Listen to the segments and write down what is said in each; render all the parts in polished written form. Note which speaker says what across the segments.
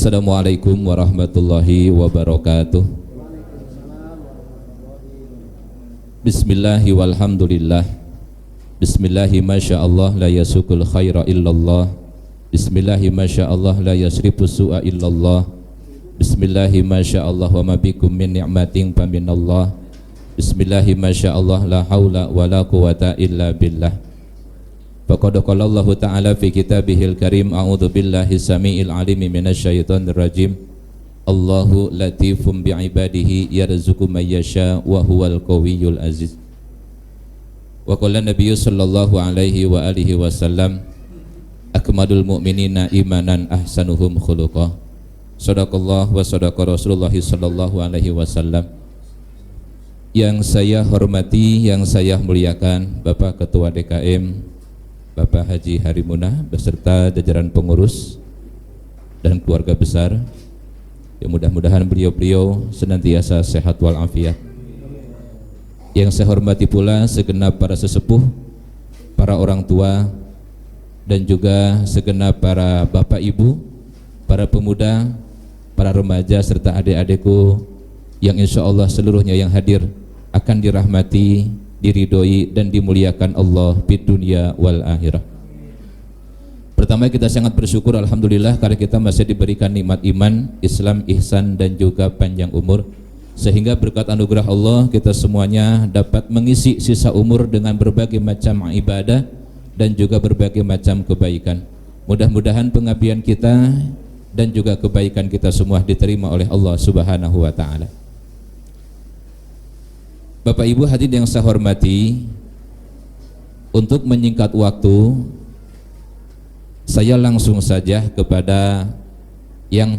Speaker 1: Assalamualaikum warahmatullahi wabarakatuh. Bismillahi walhamdulillah. Bismillahi masyaallah la yasukul khaira illallah. Bismillahi masyaallah la yasrifu su'a illallah. Bismillahi masyaallah wa ma bikum min ni'matin fa minallah. Bismillahi masyaallah la haula wa la quwata illa billah. Faqad qala Allah Ta'ala fi kitabihil karim, a'udzu billahi samiil alim minasyaitonir rajim. Allahu latifum bi'ibadihi yarzuqu may yasha wa huwal qawiyyul aziz. Wa qala nabiyyu sallallahu alaihi wa alihi wasallam, akmalul mu'minina imanan ahsanuhum khuluqa. Shadaqallah wa shadaqa Rasulullah sallallahu alaihi wasallam. Yang saya hormati, yang saya muliakan Bapak Ketua DKM Bapak Haji Harimunah beserta jajaran pengurus dan keluarga besar, yang mudah-mudahan beliau-beliau senantiasa sehat walafiat. Yang saya hormati pula segenap para sesepuh, para orang tua, dan juga segenap para bapak ibu, para pemuda, para remaja serta adik-adikku yang insya Allah seluruhnya yang hadir akan dirahmati, diridhoi dan dimuliakan Allah di dunia wal akhirah. Pertama, kita sangat bersyukur alhamdulillah karena kita masih diberikan nikmat iman, Islam, ihsan dan juga panjang umur, sehingga berkat anugerah Allah kita semuanya dapat mengisi sisa umur dengan berbagai macam ibadah dan juga berbagai macam kebaikan. Mudah-mudahan pengabdian kita dan juga kebaikan kita semua diterima oleh Allah Subhanahu wa taala. Bapak Ibu hadirin yang saya hormati, untuk menyingkat waktu, saya langsung saja kepada yang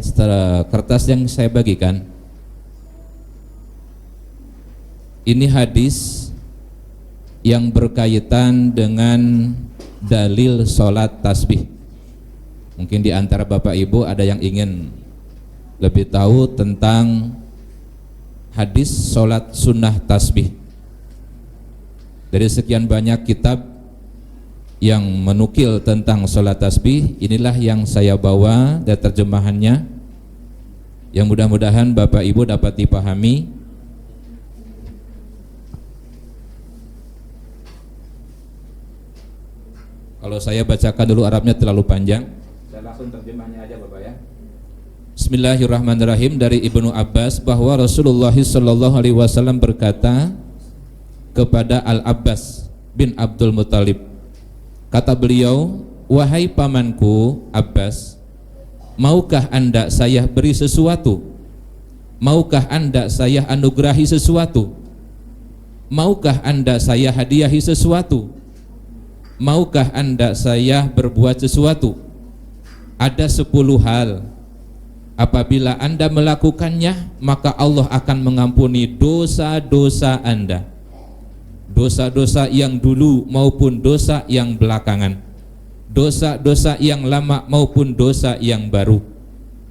Speaker 1: kertas yang saya bagikan. Ini hadis yang berkaitan dengan dalil sholat tasbih. Mungkin di antara Bapak Ibu ada yang ingin lebih tahu tentang hadis sholat sunnah tasbih. Dari sekian banyak kitab yang menukil tentang sholat tasbih, inilah yang saya bawa dan terjemahannya, yang mudah-mudahan Bapak Ibu dapat dipahami. Kalau saya bacakan dulu Arabnya terlalu panjang, saya langsung terjemahnya aja Bapak ya. Bismillahirrahmanirrahim. Dari Ibnu Abbas bahwa Rasulullah sallallahu alaihi wasallam berkata kepada Al-Abbas bin Abdul Muttalib, kata beliau, wahai pamanku Abbas, maukah anda saya beri sesuatu? Maukah anda saya anugerahi sesuatu? Maukah anda saya hadiahi sesuatu? Maukah anda saya berbuat sesuatu? Ada 10 hal, apabila anda melakukannya, maka Allah akan mengampuni dosa-dosa anda, dosa-dosa yang dulu maupun dosa yang belakangan, dosa-dosa yang lama maupun dosa yang baru,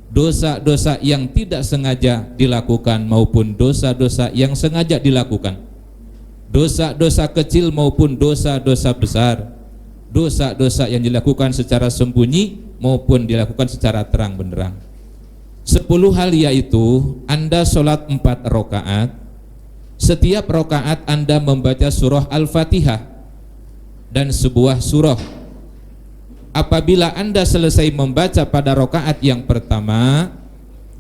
Speaker 1: dosa-dosa yang tidak sengaja dilakukan maupun dosa-dosa yang sengaja dilakukan, dosa-dosa kecil maupun dosa-dosa besar, dosa-dosa yang dilakukan secara sembunyi maupun dilakukan secara terang benderang. 10 hal yaitu, anda sholat 4 rakaat, setiap rakaat anda membaca surah Al-Fatihah dan sebuah surah. Apabila anda selesai membaca pada rakaat yang pertama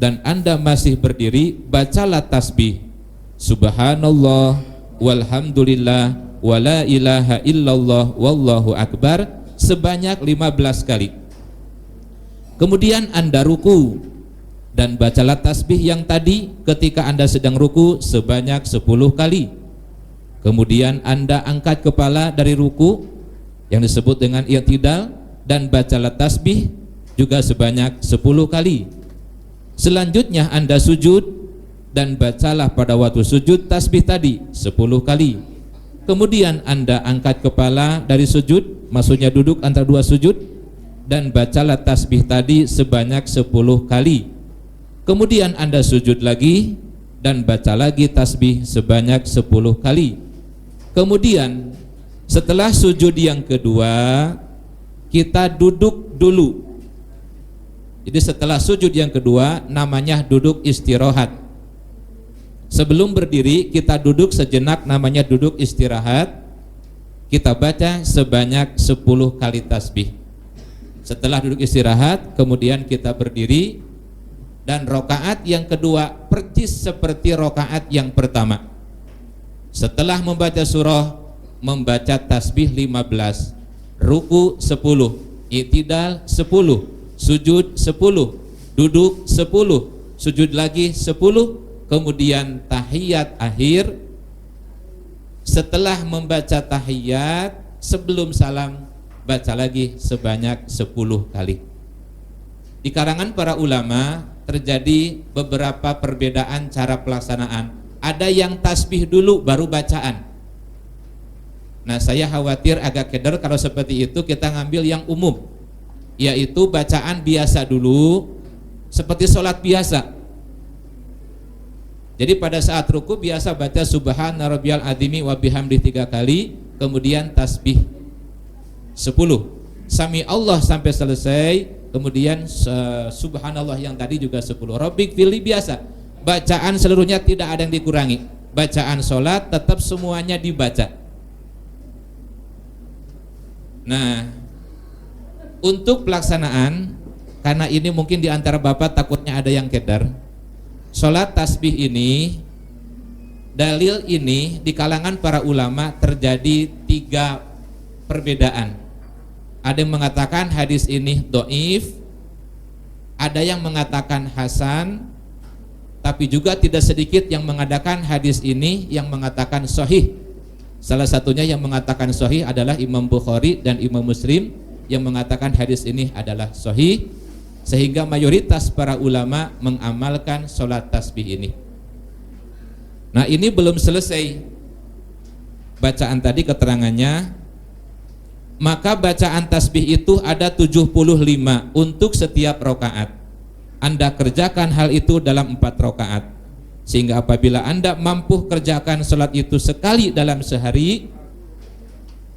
Speaker 1: dan anda masih berdiri, bacalah tasbih subhanallah walhamdulillah wala ilaha illallah wallahu akbar sebanyak 15 kali. Kemudian anda ruku dan bacalah tasbih yang tadi ketika anda sedang ruku sebanyak 10 kali. Kemudian anda angkat kepala dari ruku yang disebut dengan i'tidal dan bacalah tasbih juga sebanyak 10 kali. Selanjutnya anda sujud dan bacalah pada waktu sujud tasbih tadi 10 kali. Kemudian anda angkat kepala dari sujud, maksudnya duduk antara dua sujud, dan bacalah tasbih tadi sebanyak 10 kali. Kemudian anda sujud lagi dan baca lagi tasbih sebanyak 10 kali. Kemudian setelah sujud yang kedua, kita duduk dulu Jadi setelah sujud yang kedua namanya duduk istirahat. Sebelum berdiri kita duduk sejenak, namanya duduk istirahat. Kita baca sebanyak 10 kali tasbih. Setelah duduk istirahat kemudian kita berdiri, dan rokaat yang kedua persis seperti rokaat yang pertama. Setelah membaca surah, membaca tasbih 15, ruku 10, i'tidal 10, sujud 10, duduk 10, sujud lagi 10, kemudian tahiyat akhir. Setelah membaca tahiyat, sebelum salam baca lagi sebanyak 10 kali. Di kalangan para ulama terjadi beberapa perbedaan cara pelaksanaan. Ada yang tasbih dulu baru bacaan. Nah, saya khawatir agak keder kalau seperti itu kita ngambil yang umum, yaitu bacaan biasa dulu seperti sholat biasa. Jadi pada saat ruku biasa baca subhana rabbiyal azimi wa bihamdi 3 kali, kemudian tasbih 10, sami Allah sampai selesai, kemudian subhanallah yang tadi juga 10. Rabbik fili biasa, bacaan seluruhnya tidak ada yang dikurangi. Bacaan sholat tetap semuanya dibaca. Nah, untuk pelaksanaan, karena ini mungkin di antara bapak takutnya ada yang keder, sholat tasbih ini, dalil ini di kalangan para ulama terjadi 3 perbedaan. Ada yang mengatakan hadis ini dhaif, ada yang mengatakan hasan, tapi juga tidak sedikit yang mengadakan hadis ini yang mengatakan sahih. Salah satunya yang mengatakan sahih adalah Imam Bukhari dan Imam Muslim yang mengatakan hadis ini adalah sahih, sehingga mayoritas para ulama mengamalkan sholat tasbih ini. Nah, ini belum selesai bacaan tadi keterangannya. Maka bacaan tasbih itu ada 75 untuk setiap rakaat. Anda kerjakan hal itu dalam 4 rakaat, sehingga apabila Anda mampu kerjakan sholat itu sekali dalam sehari.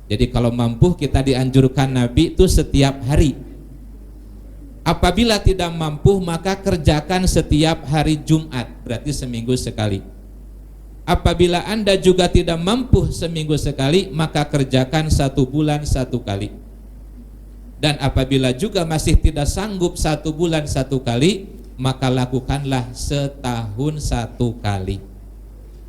Speaker 1: Jadi kalau mampu, kita dianjurkan Nabi itu setiap hari. Apabila tidak mampu, maka kerjakan setiap hari Jumat, berarti seminggu sekali. Apabila Anda juga tidak mampu seminggu sekali, maka kerjakan 1 bulan 1 kali. Dan apabila juga masih tidak sanggup 1 bulan 1 kali, maka lakukanlah setahun 1 kali.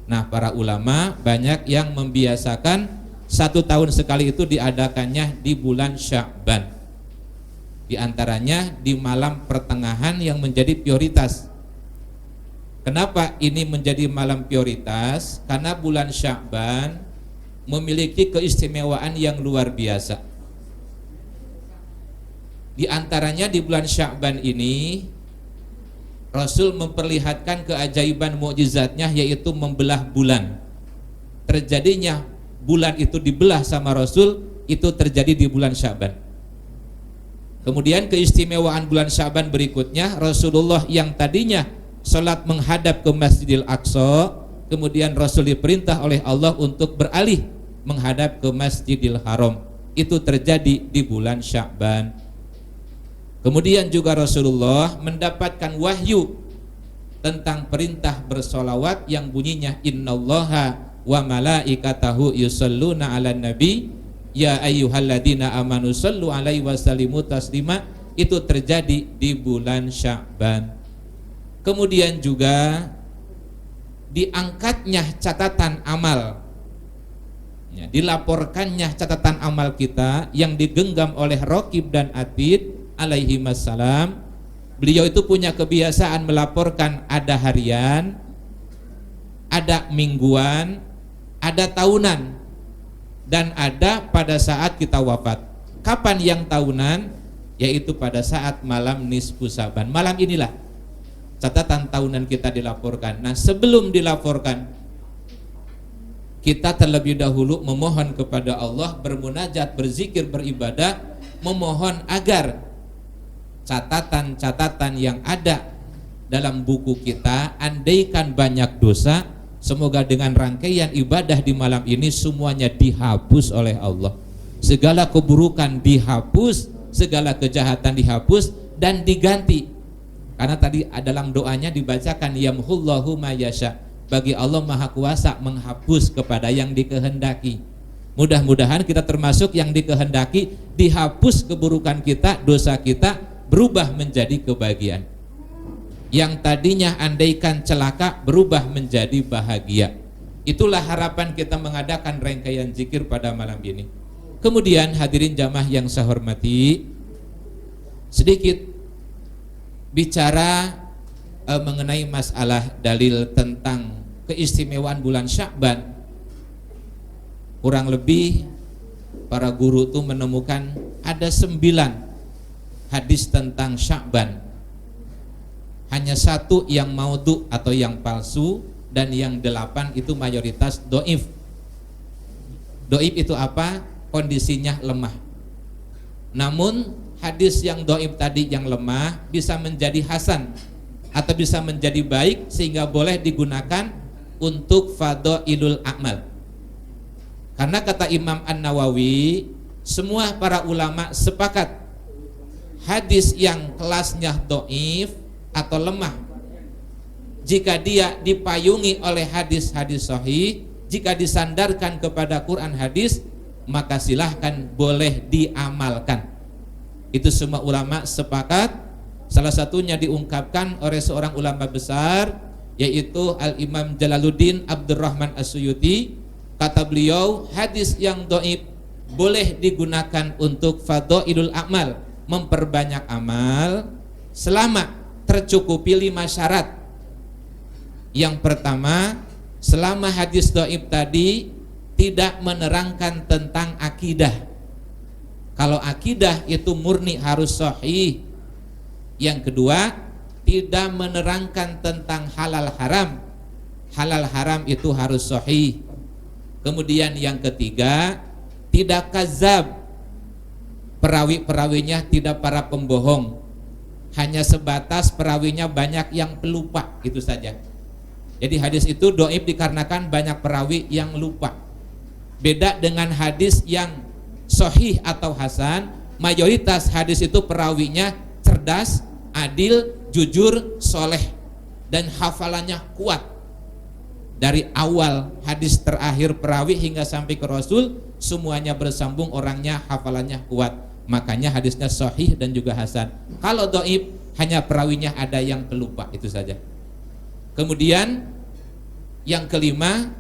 Speaker 1: Nah, para ulama banyak yang membiasakan 1 tahun sekali itu diadakannya di bulan Sya'ban. Di antaranya di malam pertengahan yang menjadi prioritas. Kenapa ini menjadi malam prioritas? Karena bulan Sya'ban memiliki keistimewaan yang luar biasa. Di antaranya di bulan Sya'ban ini Rasul memperlihatkan keajaiban mukjizatnya, yaitu membelah bulan. Terjadinya bulan itu dibelah sama Rasul itu terjadi di bulan Sya'ban. Kemudian keistimewaan bulan Sya'ban berikutnya, Rasulullah yang tadinya salat menghadap ke Masjidil Aqsa, kemudian Rasul diperintah oleh Allah untuk beralih menghadap ke Masjidil Haram. Itu terjadi di bulan Sya'ban. Kemudian juga Rasulullah mendapatkan wahyu tentang perintah bersolawat yang bunyinya innallaha wa malaikatahu yusalluna 'alan nabi ya ayyuhalladzina amanu sallu 'alaihi wasallimu taslima. Itu terjadi di bulan Sya'ban. Kemudian juga diangkatnya catatan amal, ya, dilaporkannya catatan amal kita yang digenggam oleh Raqib dan Atid alaihi wassalam. Beliau itu punya kebiasaan melaporkan ada harian, ada mingguan, ada tahunan, dan ada pada saat kita wafat. Kapan yang tahunan? Yaitu pada saat malam nisfu Sa'ban. Malam inilah catatan tahunan kita dilaporkan. Nah, sebelum dilaporkan, kita terlebih dahulu memohon kepada Allah, bermunajat, berzikir, beribadah, memohon agar catatan-catatan yang ada dalam buku kita, andaikan banyak dosa, semoga dengan rangkaian ibadah di malam ini semuanya dihapus oleh Allah. Segala keburukan dihapus, segala kejahatan dihapus, dan diganti. Karena tadi dalam doanya dibacakan yamhullahu ma yasha. Bagi Allah Maha Kuasa menghapus kepada yang dikehendaki. Mudah-mudahan kita termasuk yang dikehendaki, dihapus keburukan kita, dosa kita berubah menjadi kebahagiaan. Yang tadinya andaikan celaka berubah menjadi bahagia. Itulah harapan kita mengadakan rangkaian zikir pada malam ini. Kemudian hadirin jamaah yang saya hormati, sedikit bicara mengenai masalah dalil tentang keistimewaan bulan Sya'ban. Kurang lebih para guru itu menemukan ada 9 hadis tentang Sya'ban. Hanya 1 yang maudhu atau yang palsu, dan yang 8 itu mayoritas do'if. Do'if itu apa? Kondisinya lemah. Namun hadis yang do'if tadi yang lemah bisa menjadi hasan atau bisa menjadi baik sehingga boleh digunakan untuk fadhailul a'mal. Karena kata Imam An-Nawawi, semua para ulama sepakat hadis yang kelasnya do'if atau lemah, jika dia dipayungi oleh hadis-hadis sahih, jika disandarkan kepada Quran hadis, maka silahkan boleh diamalkan. Itu semua ulama sepakat. Salah satunya diungkapkan oleh seorang ulama besar, yaitu Al-Imam Jalaluddin Abdurrahman As-Suyuti. Kata beliau, hadis yang dhaif boleh digunakan untuk fadhailul a'mal, memperbanyak amal, selama tercukupi 5 syarat. Yang pertama, selama hadis dhaif tadi tidak menerangkan tentang akidah. Kalau akidah itu murni harus sahih. Yang kedua, tidak menerangkan tentang halal haram. Halal haram itu harus sahih. Kemudian yang ketiga, tidak kazab. Perawi-perawinya tidak para pembohong. Hanya sebatas perawinya banyak yang pelupa, itu saja. Jadi hadis itu dhaif dikarenakan banyak perawi yang lupa. Beda dengan hadis yang sahih atau hasan, mayoritas hadis itu perawinya cerdas, adil, jujur, soleh, dan hafalannya kuat. Dari awal hadis terakhir perawi hingga sampai ke Rasul, semuanya bersambung, orangnya hafalannya kuat. Makanya hadisnya sahih dan juga hasan. Kalau dhaif, hanya perawinya ada yang pelupa, itu saja. Kemudian yang kelima,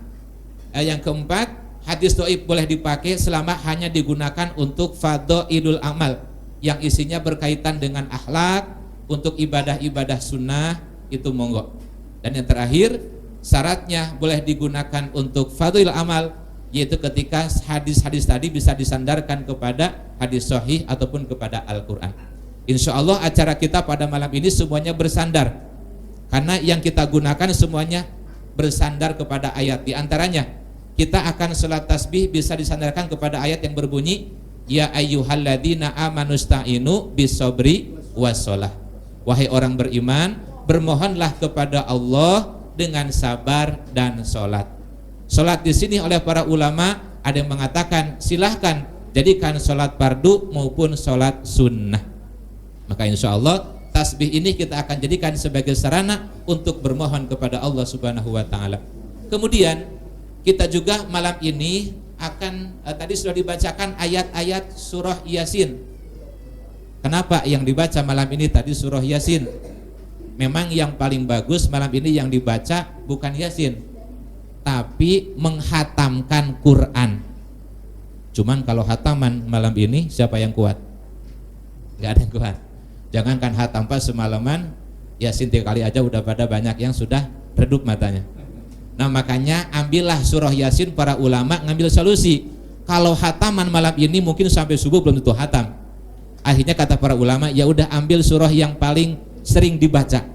Speaker 1: yang keempat, hadis dhaif boleh dipakai selama hanya digunakan untuk fadhailul amal, yang isinya berkaitan dengan akhlak, untuk ibadah-ibadah sunnah, itu monggo. Dan yang terakhir, syaratnya boleh digunakan untuk fadhailul amal, yaitu ketika hadis-hadis tadi bisa disandarkan kepada hadis sahih ataupun kepada Al-Quran. Insya Allah acara kita pada malam ini semuanya bersandar, karena yang kita gunakan semuanya bersandar kepada ayat. Di antaranya kita akan salat tasbih bisa disandarkan kepada ayat yang berbunyi, ya ayyuhalladzina amanusta'inu bisobri wassalah. Wahai orang beriman, bermohonlah kepada Allah dengan sabar dan sholat. Sholat di sini oleh para ulama ada yang mengatakan silahkan jadikan sholat fardu maupun sholat sunnah. Maka insya Allah tasbih ini kita akan jadikan sebagai sarana untuk bermohon kepada Allah Subhanahu wa ta'ala. Kemudian kita juga malam ini akan tadi sudah dibacakan ayat-ayat surah Yasin. Kenapa yang dibaca malam ini tadi surah Yasin? Memang yang paling bagus malam ini yang dibaca bukan Yasin, tapi menghatamkan Quran. Cuman kalau hataman malam ini siapa yang kuat? Gak ada yang kuat. Jangankan hatam pas semalaman, Yasin 3 kali aja udah pada banyak yang sudah redup matanya. Nah makanya ambillah surah Yasin, para ulama ngambil solusi. Kalau hataman malam ini mungkin sampai subuh belum tentu hatam. Akhirnya kata para ulama, ya udah ambil surah yang paling sering dibaca.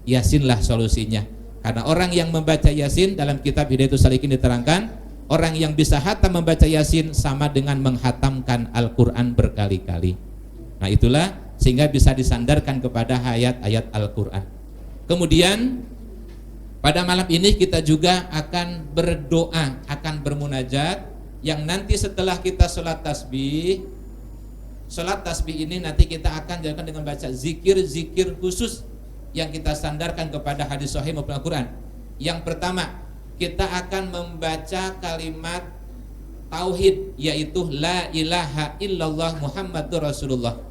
Speaker 1: Yasinlah solusinya. Karena orang yang membaca Yasin dalam kitab Hidayatus Shaliqin diterangkan, orang yang bisa hatam membaca Yasin sama dengan menghatamkan Al-Quran berkali-kali. Nah itulah sehingga bisa disandarkan kepada ayat-ayat Al-Quran. Kemudian pada malam ini kita juga akan berdoa, akan bermunajat, yang nanti setelah kita sholat tasbih Sholat tasbih ini nanti kita akan jalankan dengan baca zikir-zikir khusus yang kita sandarkan kepada hadis sahih maupun Al-Quran. Yang pertama, kita akan membaca kalimat tauhid, yaitu la ilaha illallah Muhammadur Rasulullah.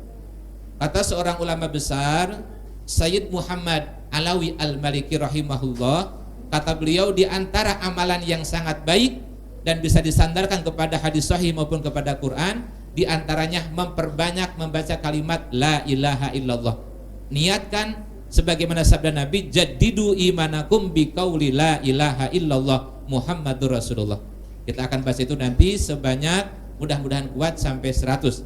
Speaker 1: Kata seorang ulama besar, Sayyid Muhammad Alawi Al-Maliki rahimahullah, kata beliau, di antara amalan yang sangat baik dan bisa disandarkan kepada hadis sahih maupun kepada Quran, di antaranya memperbanyak membaca kalimat la ilaha illallah. Niatkan sebagaimana sabda Nabi, jaddidu imanakum biqauli la ilaha illallah Muhammadur Rasulullah. Kita akan bahas itu nanti sebanyak, mudah-mudahan kuat sampai 100.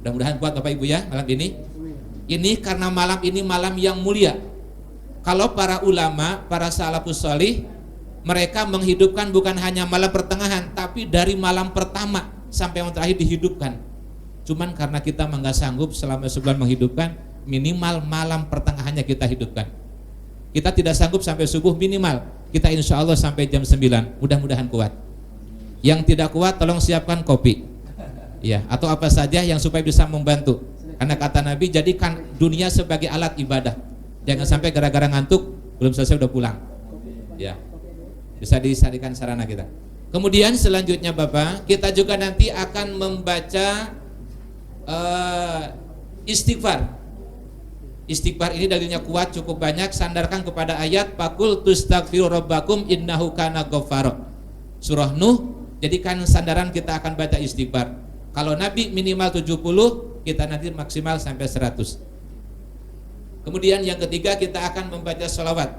Speaker 1: Mudah-mudahan kuat Bapak Ibu ya malam ini. Ini karena malam ini malam yang mulia. Kalau para ulama, para salafus shalih, mereka menghidupkan bukan hanya malam pertengahan, tapi dari malam pertama sampai yang terakhir dihidupkan. Cuman karena kita nggak sanggup selama sebulan menghidupkan, minimal malam pertengahannya kita hidupkan. Kita tidak sanggup sampai subuh, minimal kita insya Allah sampai jam 9. Mudah-mudahan kuat. Yang tidak kuat tolong siapkan kopi, ya, atau apa saja yang supaya bisa membantu. Karena kata Nabi, jadikan dunia sebagai alat ibadah. Jangan sampai gara-gara ngantuk belum selesai udah pulang. Ya, bisa disadikan sarana kita. Kemudian selanjutnya Bapak, kita juga nanti akan membaca istighfar. Istighfar ini dalilnya kuat, cukup banyak, sandarkan kepada ayat faqul tustaghfiru rabbakum innahu kana ghaffara. Surah Nuh, jadikan sandaran kita akan baca istighfar. Kalau Nabi minimal 70, kita nanti maksimal sampai 100. Kemudian yang ketiga, kita akan membaca sholawat.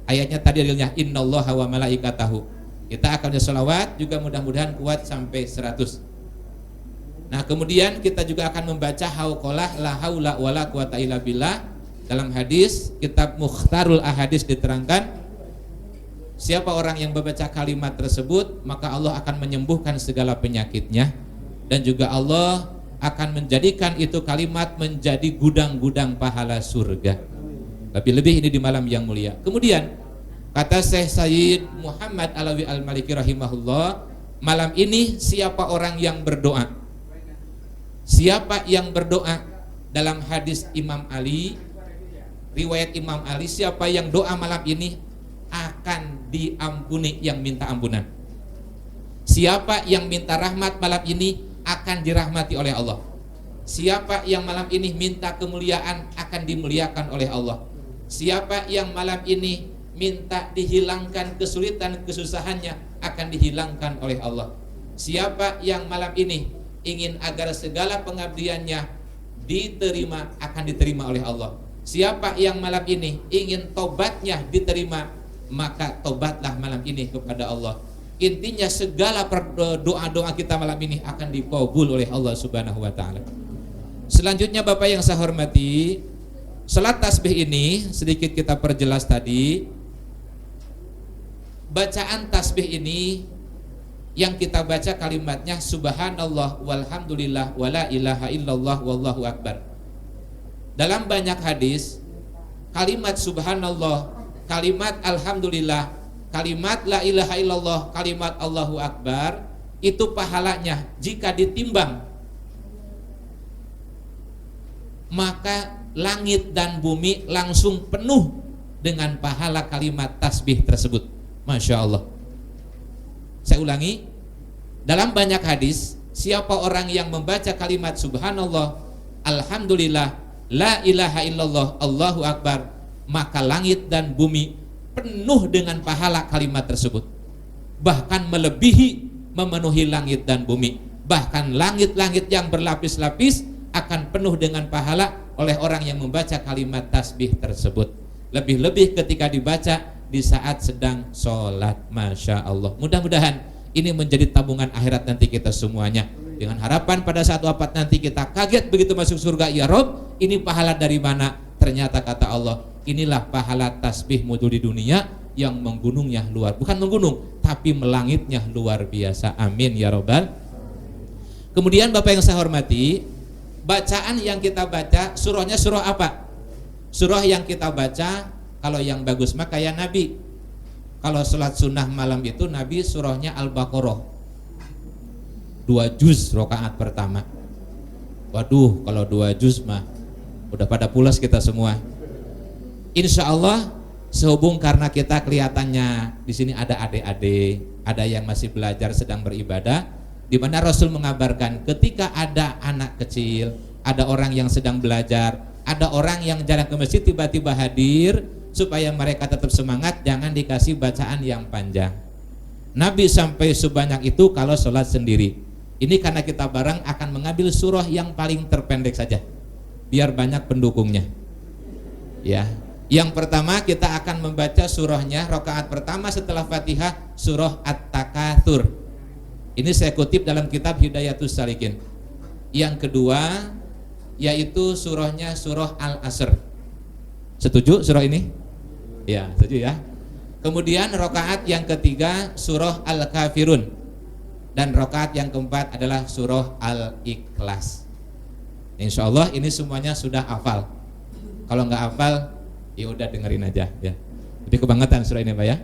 Speaker 1: Ayatnya tadi dalilnya innallaha wa malaikatahu. Kita akan baca sholawat juga, mudah-mudahan kuat sampai 100. Nah kemudian kita juga akan membaca hauqalah la haula wala quwata illa billah. Dalam hadis kitab Mukhtarul Ahadis diterangkan, siapa orang yang membaca kalimat tersebut, maka Allah akan menyembuhkan segala penyakitnya, dan juga Allah akan menjadikan itu kalimat menjadi gudang-gudang pahala surga. Lebih-lebih ini di malam yang mulia. Kemudian kata Syekh Sayyid Muhammad Alawi Al-Maliki rahimahullah, malam ini siapa orang yang berdoa? Siapa yang berdoa? Dalam hadis Imam Ali, riwayat Imam Ali, siapa yang doa malam ini akan diampuni yang minta ampunan. Siapa yang minta rahmat malam ini akan dirahmati oleh Allah. Siapa yang malam ini minta kemuliaan akan dimuliakan oleh Allah. Siapa yang malam ini minta dihilangkan kesulitan kesusahannya akan dihilangkan oleh Allah. Siapa yang malam ini ingin agar segala pengabdiannya diterima akan diterima oleh Allah. Siapa yang malam ini ingin tobatnya diterima, maka tobatlah malam ini kepada Allah. Intinya segala doa-doa kita malam ini akan dikabul oleh Allah Subhanahu wa taala. Selanjutnya Bapak yang saya hormati, salat tasbih ini sedikit kita perjelas tadi. Bacaan tasbih ini yang kita baca kalimatnya subhanallah walhamdulillah wala ilaha illallah wallahu akbar. Dalam banyak hadis, kalimat subhanallah, kalimat alhamdulillah, kalimat la ilaha illallah, kalimat Allahu akbar, itu pahalanya jika ditimbang, maka langit dan bumi langsung penuh dengan pahala kalimat tasbih tersebut. Masya Allah. Saya ulangi, dalam banyak hadis, siapa orang yang membaca kalimat subhanallah, alhamdulillah, la ilaha illallah, Allahu akbar, maka langit dan bumi penuh dengan pahala kalimat tersebut. Bahkan melebihi, memenuhi langit dan bumi. Bahkan langit-langit yang berlapis-lapis akan penuh dengan pahala oleh orang yang membaca kalimat tasbih tersebut. Lebih-lebih ketika dibaca di saat sedang sholat. Masya Allah. Mudah-mudahan ini menjadi tabungan akhirat nanti kita semuanya. Dengan harapan pada saat wafat nanti kita kaget begitu masuk surga. Ya Rob, ini pahala dari mana? Ternyata kata Allah, inilah pahala tasbihmu di dunia yang menggunungnya luar, bukan menggunung, tapi melangitnya luar biasa. Amin ya Robbal. Kemudian Bapak yang saya hormati, bacaan yang kita baca, surahnya surah apa? Surah yang kita baca, kalau yang bagus mah kayak Nabi. Kalau sholat sunnah malam itu Nabi surahnya Al-Baqarah 2 juz rakaat pertama. Waduh, kalau 2 juz mah udah pada pulas kita semua. Insya Allah, sehubung karena kita kelihatannya di sini ada adik-adik, ada yang masih belajar sedang beribadah, di mana Rasul mengabarkan ketika ada anak kecil, ada orang yang sedang belajar, ada orang yang jarang ke masjid tiba-tiba hadir, supaya mereka tetap semangat, jangan dikasih bacaan yang panjang. Nabi sampai sebanyak itu kalau sholat sendiri. Ini karena kita bareng akan mengambil surah yang paling terpendek saja, biar banyak pendukungnya. Ya, yang pertama kita akan membaca surahnya rakaat pertama setelah Fatihah, surah At-Takatsur. Ini saya kutip dalam kitab Hidayatus Salikin. Yang kedua yaitu surahnya surah Al-Asr. Setuju surah ini? Ya, setuju ya. Kemudian rakaat yang ketiga surah Al-Kafirun. Dan rakaat yang keempat adalah surah Al-Ikhlas. Insya Allah ini semuanya sudah hafal. Kalau nggak hafal, ya udah dengerin aja ya. Jadi kebangetan surah ini Pak ya.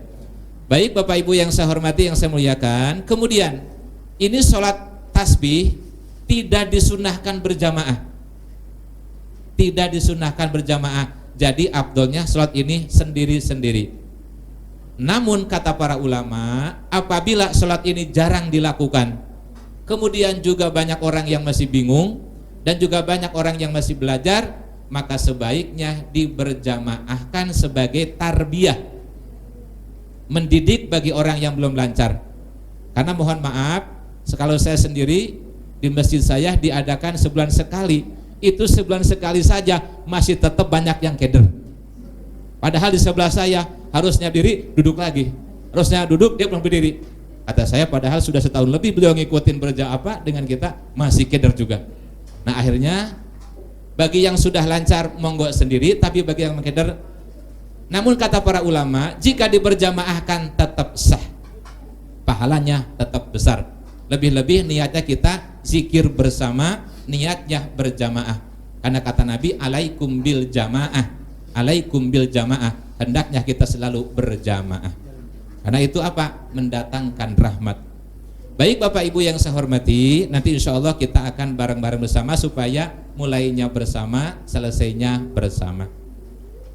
Speaker 1: Baik Bapak Ibu yang saya hormati, yang saya muliakan. Kemudian ini sholat tasbih tidak disunahkan berjamaah. Tidak disunahkan berjamaah. Jadi afdolnya sholat ini sendiri-sendiri. Namun kata para ulama, apabila sholat ini jarang dilakukan, kemudian juga banyak orang yang masih bingung, dan juga banyak orang yang masih belajar, maka sebaiknya diberjamaahkan sebagai tarbiyah, mendidik bagi orang yang belum lancar. Karena mohon maaf, kalau saya sendiri di masjid saya diadakan sebulan sekali, itu sebulan sekali saja masih tetap banyak yang keder. Padahal di sebelah saya harusnya diri, duduk lagi, harusnya duduk, dia belum berdiri. Kata saya padahal sudah setahun lebih beliau ngikutin dengan kita, masih keder juga. Nah akhirnya bagi yang sudah lancar monggo sendiri, tapi bagi yang keder, namun kata para ulama, jika diberjamaahkan tetap sah, pahalanya tetap besar. Lebih-lebih niatnya kita zikir bersama, niatnya berjamaah. Karena kata Nabi, alaikum bil jamaah, alaikum bil jamaah, hendaknya kita selalu berjamaah. Karena itu apa? Mendatangkan rahmat. Baik Bapak Ibu yang saya hormati, nanti insya Allah kita akan bareng-bareng bersama supaya mulainya bersama, selesainya bersama.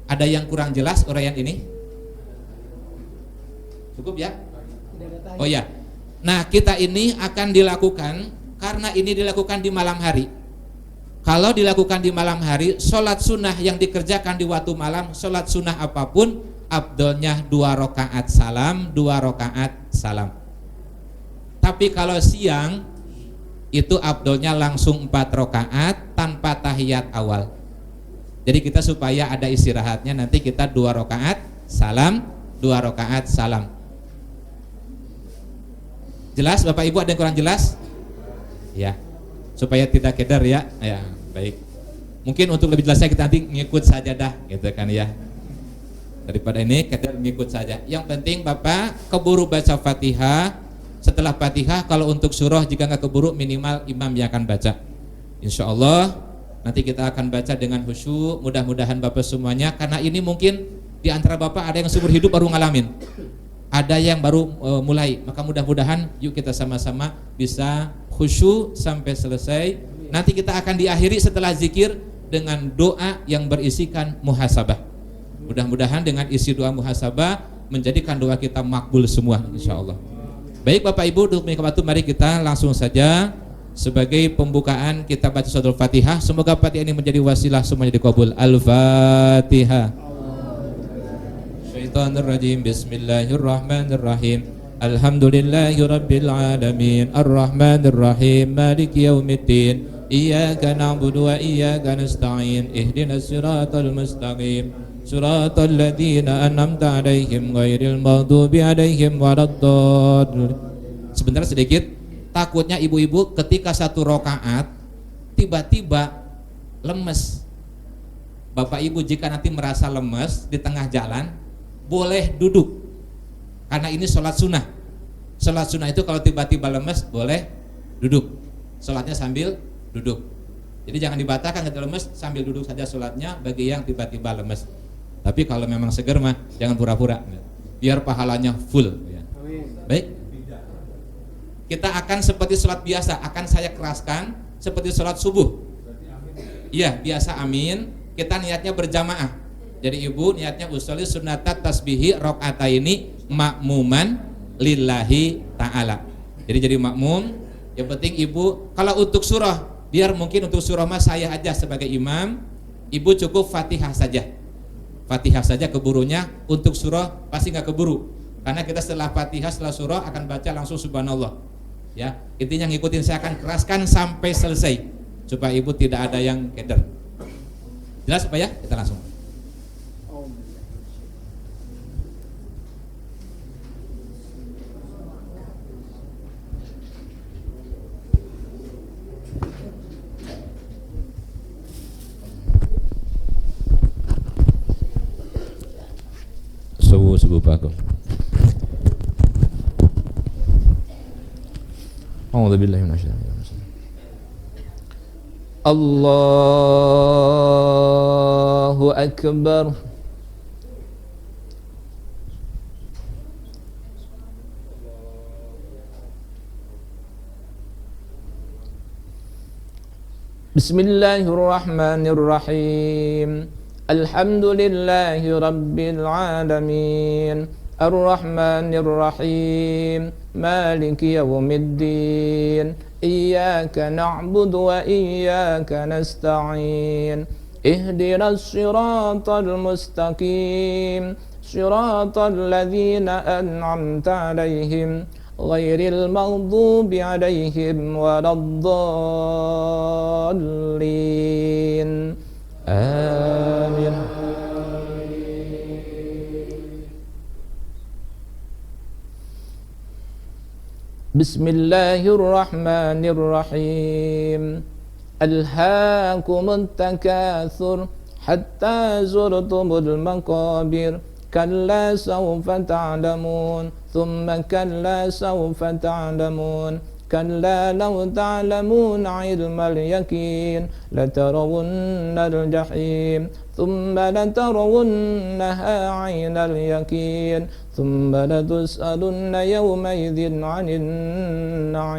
Speaker 1: Ada yang kurang jelas uraian ini? Cukup ya? Oh ya. Nah kita ini akan dilakukan, karena ini dilakukan di malam hari. Kalau dilakukan di malam hari, sholat sunnah yang dikerjakan di waktu malam, sholat sunnah apapun, afdolnya 2 rakaat salam, 2 rakaat salam. Tapi kalau siang, itu afdolnya langsung 4 rakaat tanpa tahiyat awal. Jadi kita supaya ada istirahatnya, nanti kita 2 rakaat salam, 2 rakaat salam. Jelas Bapak Ibu, ada yang kurang jelas? Ya, supaya tidak keder ya. Ya, baik. Mungkin untuk lebih jelasnya kita nanti ngikut saja dah, gitu kan ya. Daripada ini keder ngikut saja. Yang penting Bapak keburu baca Fatihah. Setelah Fatihah kalau untuk surah jika nggak keburu minimal imam yang akan baca. Insya Allah nanti kita akan baca dengan khusyuk. Mudah-mudahan Bapak semuanya, karena ini mungkin di antara Bapak ada yang seumur hidup baru ngalamin, ada yang baru mulai, maka mudah-mudahan yuk kita sama-sama bisa khusyuk sampai selesai. Nanti kita akan diakhiri setelah zikir dengan doa yang berisikan muhasabah. Mudah-mudahan dengan isi doa muhasabah menjadikan doa kita makbul semua insyaallah. Baik Bapak Ibu, untuk menikmati mari kita langsung saja sebagai pembukaan kita baca surah Al-Fatihah. Semoga Fatihah ini menjadi wasilah semuanya dikabul. Al-Fatihah. Syaitanirrajim. Bismillahirrahmanirrahim. Alhamdulillahi rabbil alamin. Ar-Rahmanirrahim. Maliki yaumiddin. Iyyaka na'budu wa iyyaka nasta'in. Ihdinas siratal mustaqim. Siratal ladzina an'amta 'alaihim ghairil maghdubi 'alaihim waladdallin. Sebentar sedikit, takutnya ibu-ibu ketika 1 rakaat tiba-tiba lemes. Bapak Ibu jika nanti merasa lemes di tengah jalan, boleh duduk. Karena ini sholat sunnah. Sholat sunnah itu kalau tiba-tiba lemes boleh duduk. Sholatnya sambil duduk. Jadi jangan dibatalkan ketika lemes, sambil duduk saja sholatnya bagi yang tiba-tiba lemes. Tapi kalau memang seger mah jangan pura-pura, biar pahalanya full ya. Baik, kita akan seperti sholat biasa, akan saya keraskan seperti sholat subuh. Iya, biasa amin. Kita niatnya berjamaah. Jadi ibu niatnya usolli sunnatat tasbihi rakaataini makmuman lillahi ta'ala. Jadi makmum. Yang penting ibu kalau untuk surah, biar mungkin untuk surah mas saya aja sebagai imam, ibu cukup Fatihah saja. Fatihah saja keburunya. Untuk surah pasti nggak keburu. Karena kita setelah Fatihah, setelah surah akan baca langsung subhanallah. Ya, intinya ngikutin, saya akan keraskan sampai selesai supaya ibu tidak ada yang keder. Jelas Pak ya? Kita langsung. Subuh bagus. A'udzu billahi minasyaitonir rajim. Allahu akbar. Bismillahirrahmanirrahim. Alhamdulillahi rabbil alamin. Ar-Rahmanir-Rahim. Maliki yawmiddin. Iyyaka na'budu wa iyyaka nasta'in. Ihdinas siratal mustaqim. Siratal ladzina an'amta 'alaihim ghairil maghdubi 'alaihim waladdallin. Amin. Bismillahirrahmanirrahim. Alhaakumut takatsur hatta zurtumul maqabir. Kalla sawfa ta'lamun. Thumma kalla sawfa ta'lamun. كلا لو تعلمون علم اليقين لترون الجحيم ثم لترونها عين اليقين ثم لتسألن يومئذ عن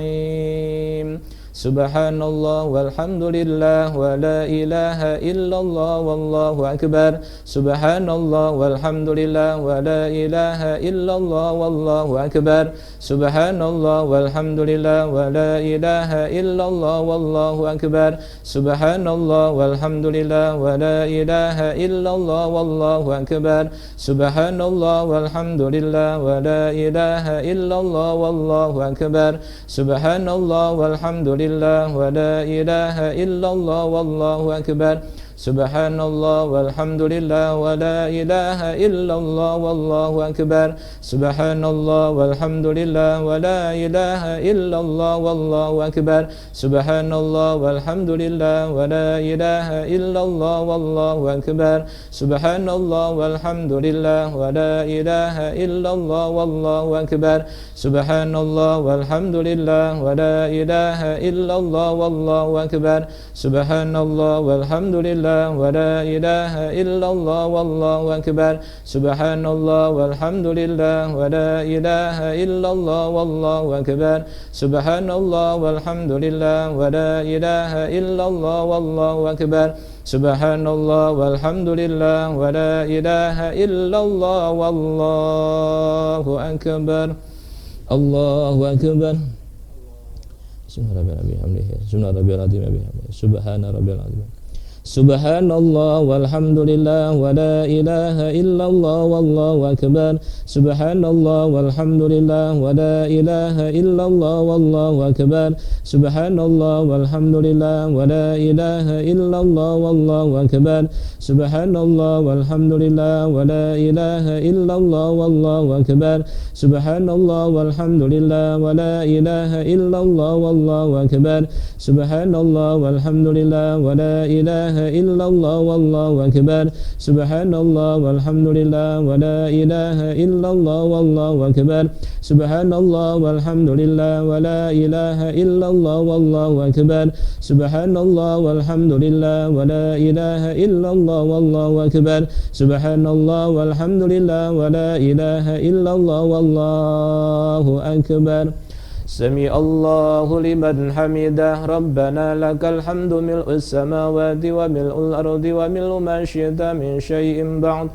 Speaker 1: النعيم سبحان الله والحمد لله ولا إله إلا الله والله أكبر سبحان الله والحمد لله ولا إله إلا الله والله أكبر سبحان الله والحمد لله ولا إله إلا الله والله أكبر سبحان الله والحمد لله ولا إله إلا الله والله أكبر سبحان الله والحمد لله ولا إله إلا الله والله أكبر سبحان الله والحمد لله ولا إله إلا الله والله أكبر سبحان الله والحمد لله ولا إله إلا الله والله أكبر سبحان الله والحمد لله ولا إله إلا الله والله أكبر سبحان الله والحمد لله ولا إله إلا الله والله أكبر سبحان الله والحمد لله ولا إله إلا الله والله أكبر سبحان الله والحمد لله ولا إله إلا الله والله أكبر سبحان الله والحمد لله ولا إله إلا الله والله أكبر سبحان الله والحمد لله ولا إله إلا الله والله أكبر سبحان الله والحمد لله ولا إله إلا الله والله أكبر سبحان الله والحمد لله ولا إله إلا الله والله أكبر الله أكبر سبحان ربي العظيم سبحان ربي العظيم سبحان ربي العظيم سبحان الله والحمد لله ولا إله إلا الله والله أكبر سبحان الله والحمد لله ولا إله إلا الله والله أكبر سبحان الله والحمد لله ولا إله إلا الله والله أكبر سبحان الله والحمد لله ولا إله إلا الله والله أكبر سبحان الله والحمد لله ولا إله إلا الله والله أكبر سبحان الله والحمد لله ولا إله إلا الله والله أكبر سبحان الله والحمد لله ولا إله إلا الله والله أكبر سبحان الله والحمد لله ولا إله إلا الله والله أكبر سبحان الله والحمد لله ولا إله إلا الله والله أكبر سبحان الله والحمد لله ولا إله إلا الله والله أكبر
Speaker 2: سمع الله لمن حمده ربنا لك الحمد ملء السماوات وملء الأرض وملء ما شئت من شيء بعد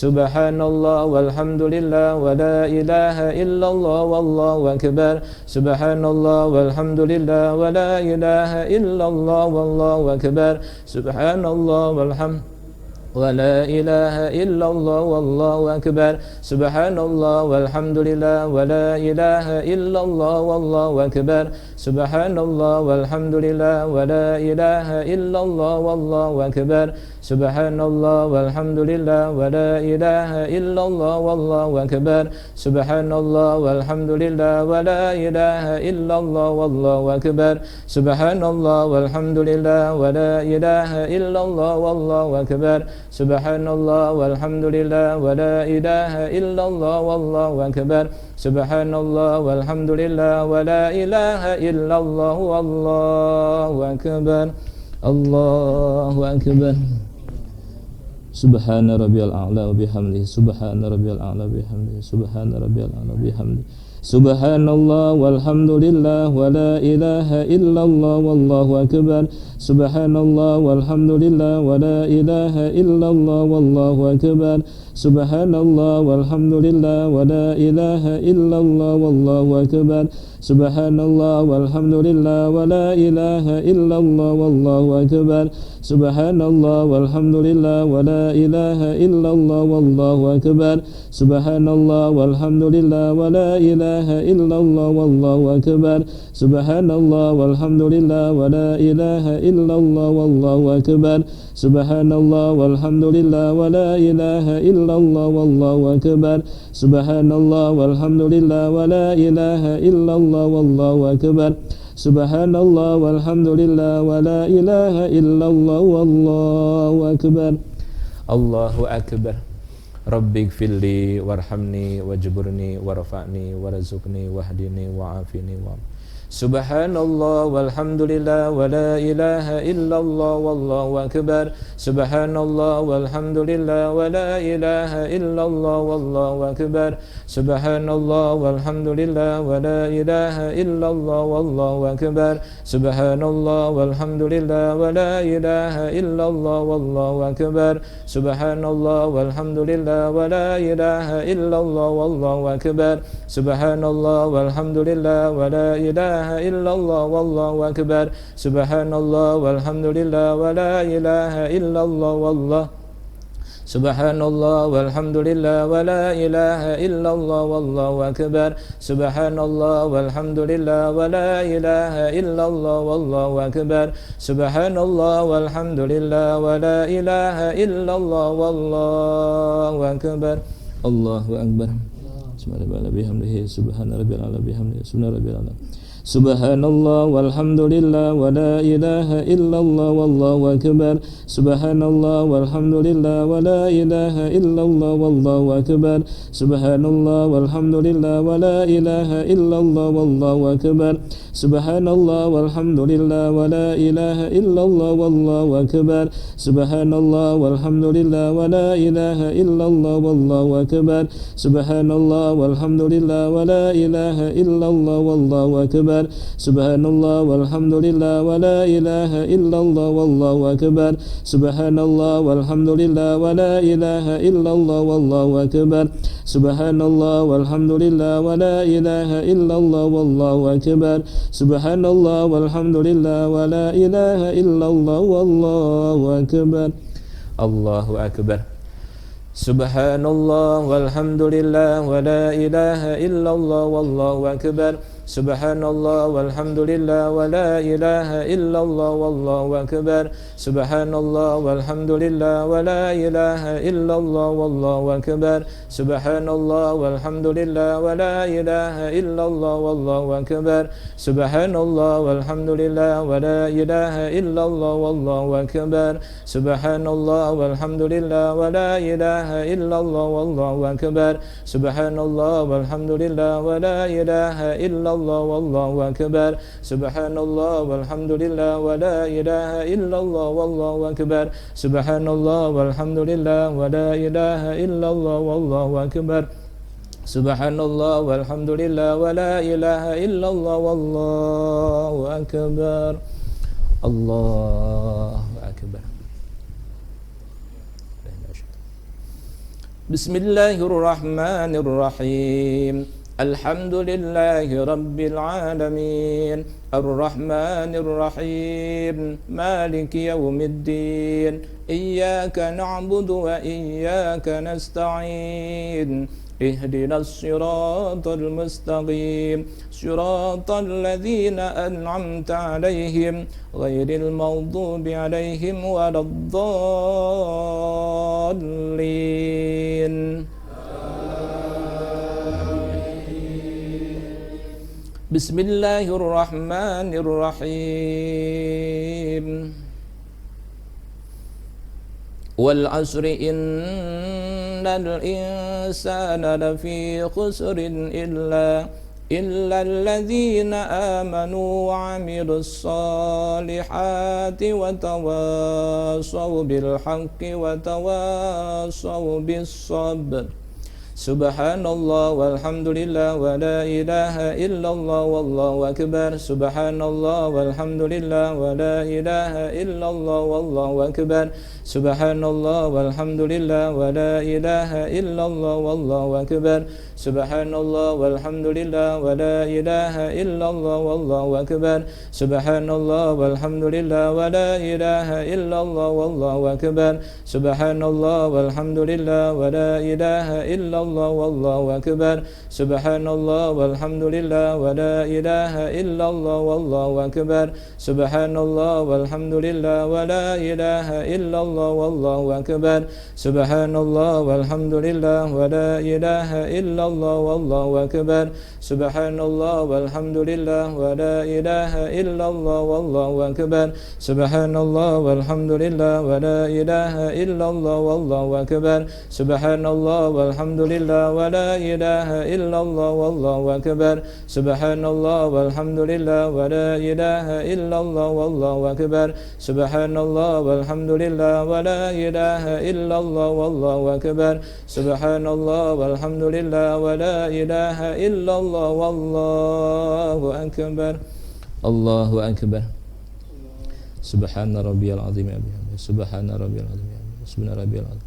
Speaker 2: سبحان الله والحمد لله ولا إله إلا الله والله أكبر سبحان الله والحمد لله ولا إله إلا الله والله أكبر سبحان الله والحمد ولا إله إلا الله والله أكبر سبحان الله والحمد لله ولا إله إلا الله والله أكبر سبحان الله والحمد لله ولا إله إلا الله والله أكبر سبحان الله والحمد لله ولا إله إلا الله والله أكبر سبحان الله والحمد لله ولا إله إلا الله والله أكبر سبحان الله والحمد لله ولا إله إلا الله والله أكبر سبحان الله والحمد لله ولا إله إلا الله والله أكبر سبحان الله والحمد لله ولا إله إلا الله والله أكبر الله أكبر سبحان ربي الأعلى وبحمده سبحان ربي الأعلى وبحمده سبحان ربي الأعلى وبحمده سبحان الله والحمد لله ولا إله إلا الله والله أكبر سبحان الله والحمد لله ولا إله إلا الله والله أكبر سبحان الله والحمد لله ولا إله إلا الله والله أكبر سبحان الله والحمد لله ولا إله إلا الله والله أكبر سبحان الله والحمد لله ولا إله إلا الله والله أكبر سبحان الله والحمد لله ولا إله إلا الله والله أكبر سبحان الله والحمد لله ولا إله إلا الله والله أكبر سبحان الله والحمد لله ولا إله إلا الله والله أكبر سبحان الله والحمد لله ولا إله إلا الله والله أكبر سبحان الله والحمد لله ولا إله إلا الله والله أكبر الله أكبر ربي اغفر لي وارحمني واجبرني وارفعني وارزقني واهدني وعافني سبحان الله والحمد لله ولا إله إلا الله والله أكبر سبحان الله والحمد لله ولا إله إلا الله والله أكبر سبحان الله والحمد لله ولا إله إلا الله والله أكبر سبحان الله والحمد لله ولا إله إلا الله والله أكبر سبحان الله والحمد لله ولا إله إلا الله والله أكبر سبحان الله والحمد لله ولا إله إلا الله والله أكبر سبحان الله والحمد لله ولا إله إلا الله والله سبحان الله والحمد لله ولا إله إلا الله والله أكبر سبحان الله والحمد لله ولا إله إلا الله والله أكبر سبحان الله والحمد لله ولا إله إلا الله والله أكبر الله أكبر سبحان ربي بحمده سبحان ربي الأعلى بحمده سبحان ربي الأعلى سبحان الله والحمد لله ولا إله إلا الله والله أكبر سبحان الله والحمد لله ولا إله إلا الله والله أكبر سبحان الله والحمد لله ولا إله إلا الله والله أكبر سبحان الله والحمد لله ولا إله إلا الله والله أكبر سبحان الله والحمد لله ولا إله إلا الله والله أكبر سبحان الله والحمد لله ولا إله إلا الله والله أكبر سبحان الله والحمد لله ولا إله إلا الله والله أكبر سبحان الله والحمد لله ولا إله إلا الله والله أكبر سبحان الله والحمد لله ولا إله إلا الله والله أكبر سبحان الله والحمد لله ولا إله إلا الله والله أكبر الله أكبر سبحان الله والحمد لله ولا إله إلا الله والله أكبر سبحان الله والحمد لله ولا إله إلا الله والله أكبر سبحان الله والحمد لله ولا إله إلا الله والله أكبر سبحان الله والحمد لله ولا إله إلا الله والله أكبر سبحان الله والحمد لله ولا إله إلا الله والله أكبر سبحان الله والحمد لله ولا إله إلا الله والله أكبر سبحان الله والحمد لله ولا إله إلا الله والله أكبر سبحان الله والحمد لله ولا إله إلا الله والله أكبر سبحان الله والحمد لله ولا إله إلا الله والله أكبر Subhanallah walhamdulillah wa la ilaha illallah wallahu akbar. Allahu akbar. Bismillahirrahmanirrahim. Alhamdulillahi rabbil alamin. Ar-Rahmanir Rahim. Maliki yaumiddin. Iyyaka na'budu wa iyyaka nasta'in. اهدنا الصراط المستقيم صراط الذين أنعمت عليهم غير المغضوب عليهم ولا الضالين. بسم الله الرحمن الرحيم. والعصر إن الإنسان لفي خسر إلا الذين آمنوا وعملوا الصالحات وتواصوا بالحق وتواصوا بالصبر. Subhanallah walhamdulillah wa la ilaha illallah wallahu akbar. Subhanallah walhamdulillah wa la ilaha illallah wallahu akbar. Subhanallah walhamdulillah wa la ilaha illallah wallahu akbar. Subhanallah walhamdulillah wa la ilaha illallah wallahu akbar. Subhanallah walhamdulillah wa la ilaha illallah wallahu akbar. Subhanallah walhamdulillah wa la ilaha illallah wallahu akbar. Subhanallah walhamdulillah wa la ilaha illallah wallahu akbar. Subhanallah walhamdulillah wa la ilaha illallah wallahu akbar. Subhanallah walhamdulillah wa la ilaha illallah wallahu akbar. Subhanallah walhamdulillah wa la ilaha illallah wallahu akbar. Subhanallah walhamdulillah wa la ilaha illallah wallahu akbar. Subhanallah walhamdulillah wa la ilaha illallah wallahu akbar. Subhanallah walhamdulillah wa la ilaha illallah wallahu akbar. Subhanallah walhamdulillah wa la ilaha illallah wallahu akbar. Subhanallah walhamdulillah wa la ilaha illallah wallahu akbar. Allahu akbar. Subhana rabbiyal azim wa bihamdihi. Subhana rabbiyal azim wa bihamdihi. Subhana rabbiyal azim.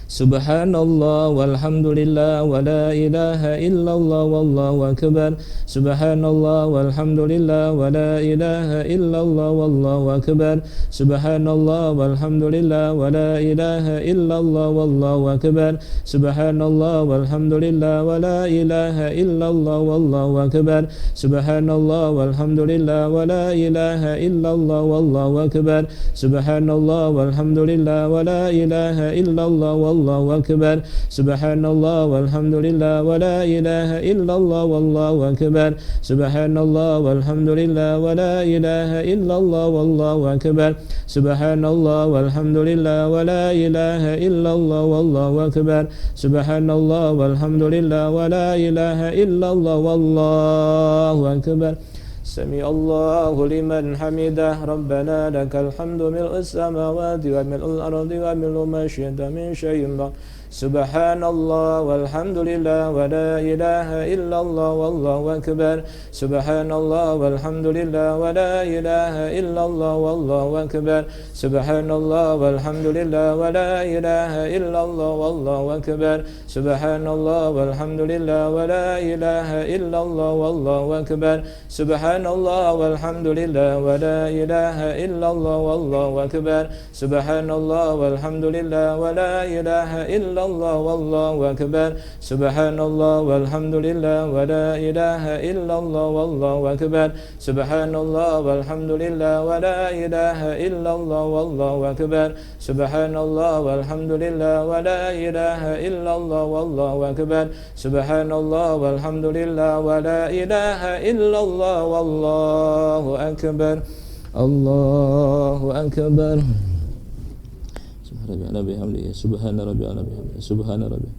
Speaker 2: Subhanallah walhamdulillah wa la ilaha illallah wallahu akbar. Subhanallah walhamdulillah wa la ilaha illallah wallahu akbar. Subhanallah walhamdulillah wa la ilaha illallah wallahu akbar. Subhanallah walhamdulillah wa la ilaha illallah wallahu akbar. Subhanallah walhamdulillah wa la ilaha illallah wallahu akbar. Subhanallah walhamdulillah wa la ilaha illallah wallahu akbar. Subhanallah walhamdulillah wa la ilaha illallah wallahu akbar. Subhanallah walhamdulillah wa la ilaha illallah wallahu akbar. Subhanallah walhamdulillah wa la ilaha illallah wallahu akbar. Subhanallah walhamdulillah wa la ilaha illallah wallahu akbar. سمع الله لمن حمده ربنا لك الحمد ملء السماوات وملء الأرض وملء ما شئت من شيء بعد سبحان الله والحمد لله ولا إله إلا الله والله أكبر سبحان الله والحمد لله ولا إله إلا الله والله أكبر سبحان الله والحمد لله ولا إله إلا الله والله أكبر سبحان الله والحمد لله ولا إله إلا الله والله أكبر سبحان الله والحمد لله ولا إله إلا الله والله أكبر سبحان الله والحمد لله ولا إله إلا الله والله أكبر سبحان الله والحمد لله ولا إله إلا الله والله أكبر سبحان الله والحمد لله ولا إله إلا الله والله أكبر سبحان الله والحمد لله ولا إله إلا الله والله أكبر سبحان الله والحمد لله ولا إله إلا الله والله أكبر الله أكبر سبحان ربي بحمده سبحان ربي بحمده سبحان ربي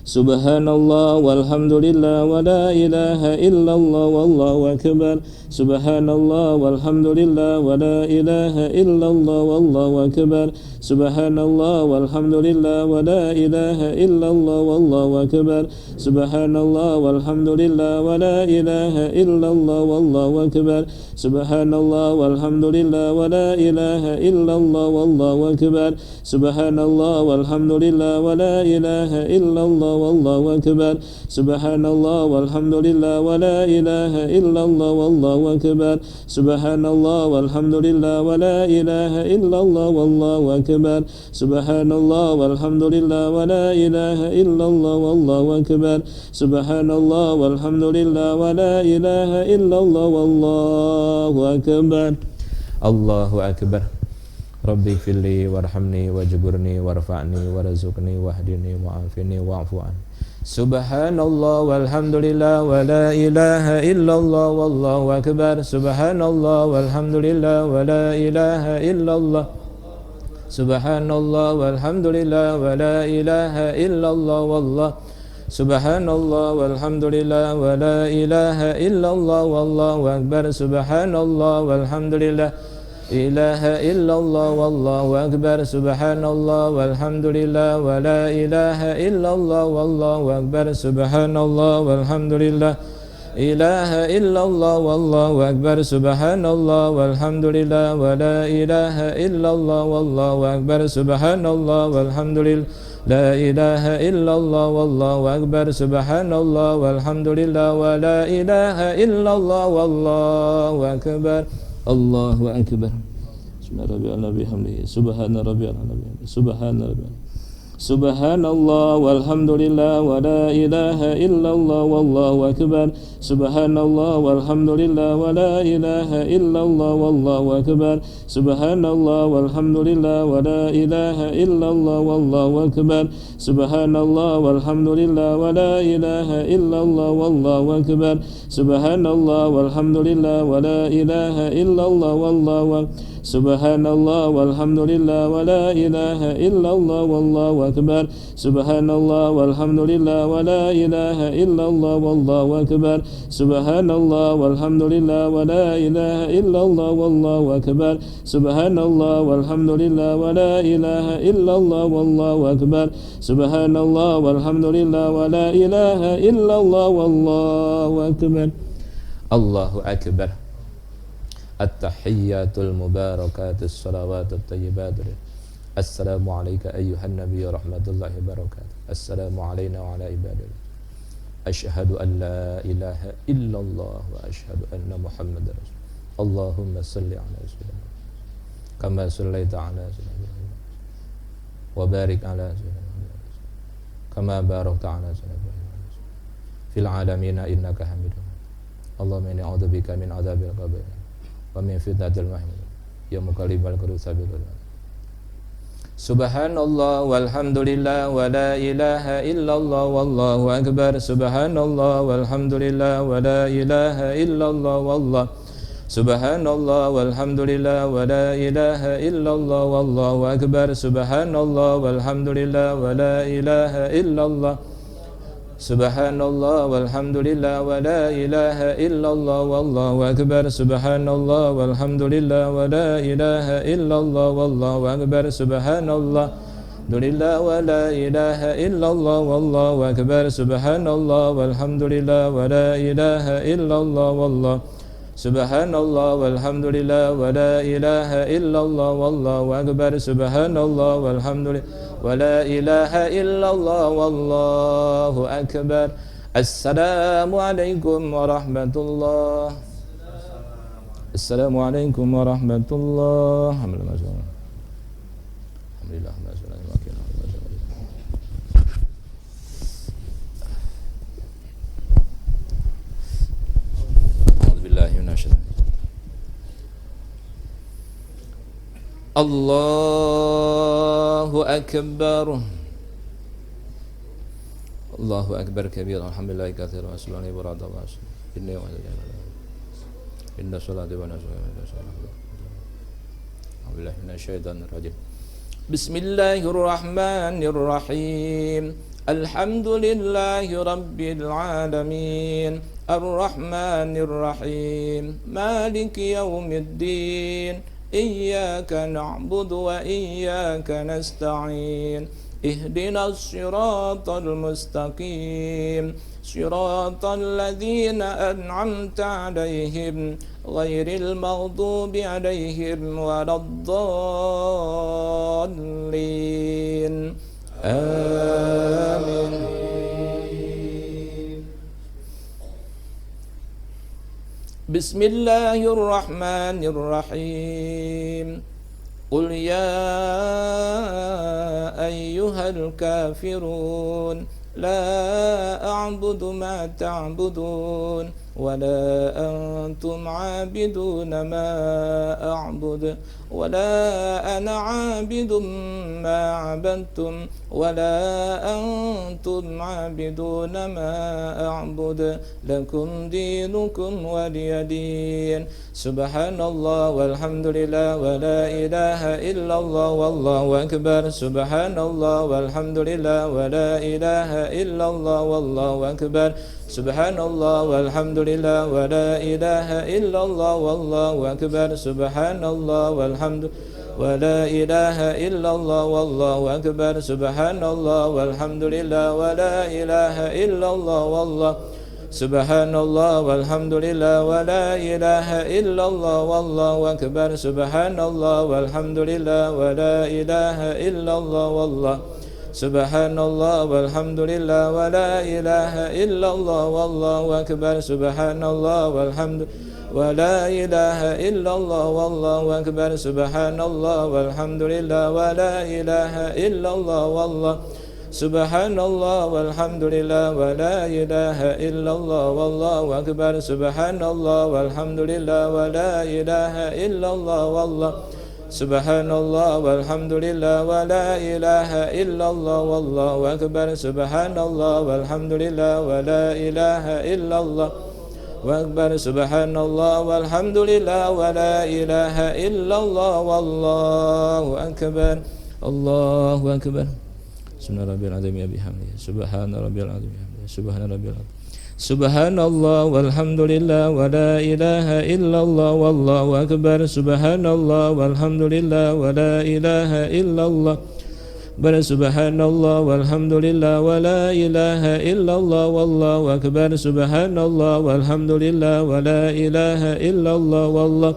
Speaker 2: Subhanallah walhamdulillah wa la ilaha illallah wallahu akbar. Subhanallah walhamdulillah wa la ilaha illallah wallahu akbar. Subhanallah walhamdulillah wa la ilaha illallah wallahu akbar. Subhanallah walhamdulillah wa la ilaha illallah wallahu akbar. Subhanallah walhamdulillah wa la ilaha illallah wallahu akbar. Subhanallah walhamdulillah wa la ilaha illallah wallahu akbar. Subhanallah walhamdulillah wa la ilaha illallah wallahu akbar. Subhanallah walhamdulillah wa la ilaha illallah wallahu akbar. Subhanallah walhamdulillah wa la ilaha illallah wallahu akbar. Subhanallah walhamdulillah wa la ilaha illallah wallahu akbar. Allahu akbar. Rabbi firli warhamni wajburni warfa'ni warzuqni wahdini wa'afini wa'fu an. Subhanallah walhamdulillah wa la ilaha illallah wallahu akbar. Subhanallah walhamdulillah wa la ilaha illallah. Subhanallah walhamdulillah wa la ilaha illallah wallah. Subhanallah walhamdulillah wa la ilaha illallah wallahu akbar. Subhanallah walhamdulillah ilaha illallah wallahu akbar. Subhanallah walhamdulillah wa la ilaha illallah wallahu akbar. Subhanallah walhamdulillah ilaha illallah wallahu akbar. Subhanallah walhamdulillah wa la ilaha illallah wallahu akbar. Subhanallah walhamdulillah la ilaha illallah wallahu akbar. Subhanallah walhamdulillah wa la ilaha illallah wallahu akbar. Allahu akbar. Subhanallah bihamdihi. Subhanallah Subhanallah. Subhanallah walhamdulillah wa la ilaha illallah wallahu akbar. Subhanallah walhamdulillah wa la ilaha illallah wallahu akbar. Subhanallah walhamdulillah wa la ilaha illallah wallahu akbar. Subhanallah walhamdulillah wa la ilaha illallah wallahu akbar. Subhanallah walhamdulillah wa la ilaha illallah wallahu akbar. Subhanallah walhamdulillah wa la ilaha illallah wallahu akbar. Subhanallah walhamdulillah wa la ilaha illallah wallahu akbar. Subhanallah walhamdulillah wa la ilaha illallah wallahu akbar. Subhanallah walhamdulillah wa la ilaha illallah wallahu akbar. Subhanallah walhamdulillah wa la ilaha illallah wallahu akbar. Allahu akbar. At-tahiyyatul mubarakatus salawatut thayyibatur. Assalamu alayka ayyuhan nabiyyu rahmatullahi wabarakatuh. Assalamu alayna wa ala ibadillah. Asyhadu an la ilaha illallah wa asyhadu anna muhammadar rasul. Allahumma salli ala sayyidina kama sallaita ala sayyidina wa barik ala sayyidina kama barakta ala sayyidina fil alamin innaka hamidum. Allahumma inni a'udzubika min adzabil qabr wa min fitnatil mahya ya muqallibal qulub sabil. Subhanallah walhamdulillah wa la ilaha illallah wallahu akbar. Subhanallah walhamdulillah wa la ilaha illallah wallah. Subhanallah walhamdulillah wa la ilaha illallah wallahu akbar. Subhanallah walhamdulillah wa la ilaha illallah. Subhanallah walhamdulillah wa la ilaha illallah wallahu akbar. Subhanallah walhamdulillah wa la ilaha illallah wallahu akbar. Subhanallah walhamdulillah wa la ilaha illallah wallahu akbar. Subhanallah walhamdulillah wa la ilaha illallah wallahu. Subhanallah walhamdulillah wa la ilaha illallah wallahu akbar. Subhanallah walhamdulillah wa la ilaha illallah wallahu akbar. Assalamu alaikum warahmatullah. Assalamu alaikum warahmatullah. Alhamdulillah. Allahu akbar. Allahu akbar kabir. Alhamdulillah katsiran wa sallallahu alaihi wa sallam. Inna salati wa nusuki Alhamdulillah minasyaitonir rajim. Bismillahirrahmanirrahim.
Speaker 3: الحمد لله رب العالمين الرحمن الرحيم مالك يوم الدين إياك نعبد وإياك نستعين اهدنا الصراط المستقيم صراط الذين أنعمت عليهم غير المغضوب عليهم ولا الضالين آمين. بسم الله الرحمن الرحيم قل يا أيها الكافرون لا أعبد ما تعبدون ولا أنتم عابدون ما أعبد ولا أنا عابد ما عبدتم ولا أنتم عابدون ما أعبد لكم دينكم ولي دين سبحان الله والحمد لله ولا إله إلا الله والله أكبر سبحان الله والحمد لله ولا إله إلا الله والله أكبر سبحان الله والحمد لله ولا إله إلا الله والله أكبر سبحان الله والحمد ولا إله إلا الله والله أكبر سبحان الله والحمد لله ولا إله إلا الله والله سبحان الله والحمد لله ولا إله إلا الله والله أكبر سبحان الله والحمد لله ولا إله إلا الله والله سبحان الله والحمد لله ولا إله إلا الله والله أكبر سبحان الله والحمد ولا إله إلا الله والله أكبر سبحان الله والحمد لله ولا إله إلا الله والله سبحان الله والحمد لله ولا إله إلا الله والله أكبر سبحان الله والحمد لله ولا إله إلا الله والله سبحان الله والحمد لله ولا إله إلا الله والله أكبر سبحان الله والحمد لله ولا إله إلا الله وأكبر سبحان الله والحمد لله ولا إله إلا الله والله أكبر الله أكبر سبحان ربي العظيم بحمده سبحان ربي العظيم بحمده سبحان ربي العظيم سبحان الله والحمد لله ولا إله إلا الله والله أكبر سبحان الله والحمد لله ولا إله إلا الله بل سبحان الله والحمد لله ولا إله إلا الله والله أكبر سبحان الله والحمد لله ولا إله إلا الله والله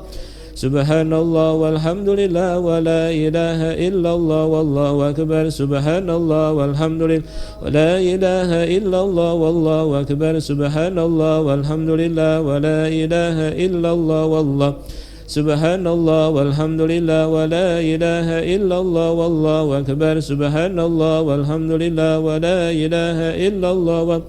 Speaker 3: سبحان الله والحمد لله ولا إله إلا الله والله أكبر سبحان الله والحمد لله ولا إله إلا الله والله أكبر سبحان الله والحمد لله ولا إله إلا الله والله سبحان الله والحمد لله ولا إله إلا الله والله أكبر سبحان الله والحمد لله ولا إله إلا الله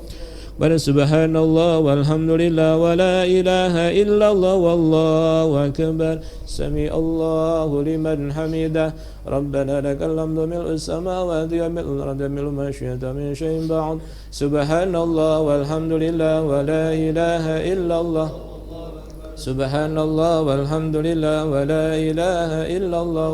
Speaker 3: بل سبحان الله والحمد لله ولا إله إلا الله والله أكبر سمع الله لمن حمده ربنا لك الحمد ملء السماوات وملء الأرض وملء ما شئت من شيء بعد سبحان الله والحمد لله ولا إله إلا الله سبحان الله والحمد لله ولا إله إلا الله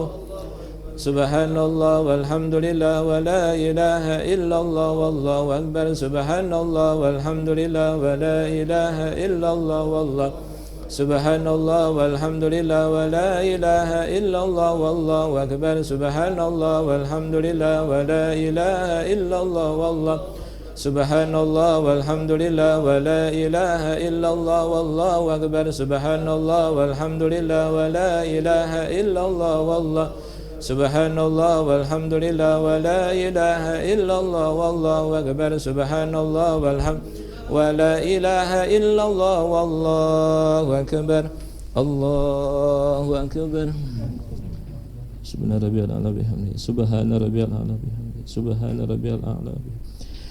Speaker 3: سبحان الله والحمد لله ولا إله إلا الله والله أكبر سبحان الله والحمد لله ولا إله إلا الله والله سبحان الله والحمد لله ولا إله إلا الله والله أكبر سبحان الله والحمد لله ولا إله إلا الله والله سبحان الله والحمد لله ولا إله إلا الله والله أكبر سبحان الله والحمد لله ولا إله إلا الله والله سبحان الله والحمد لله ولا إله إلا الله والله أكبر سبحان الله والحمد ولا إله إلا الله والله أكبر الله أكبر سبحان ربي الأعلى بحمده سبحان ربي الأعلى بحمده سبحان ربي الأعلى بحمده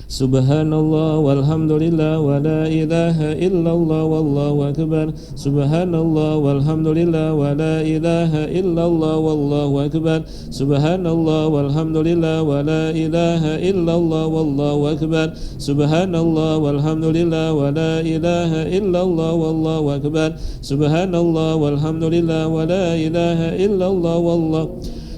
Speaker 3: سبحان الله والحمد لله ولا إله إلا الله والله أكبر سبحان الله والحمد لله ولا إله إلا الله والله أكبر سبحان الله والحمد لله ولا إله إلا الله والله أكبر سبحان الله والحمد لله ولا إله إلا الله والله أكبر سبحان الله والحمد لله ولا إله إلا الله والله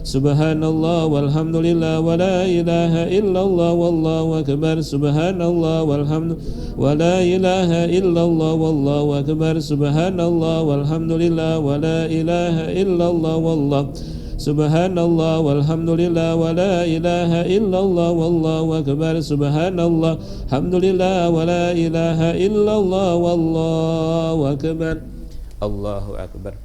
Speaker 2: Subhanallah walhamdulillah wa la ilaha illallah wallahu akbar. Subhanallah walhamdulillah wa la ilaha illallah wallahu akbar. Subhanallah walhamdulillah wa la ilaha illallah wallahu Subhanallah walhamdulillah wa la ilaha illallah wallahu akbar. Subhanallah alhamdulillah wa la ilaha illallah wallahu akbar. Allahu akbar.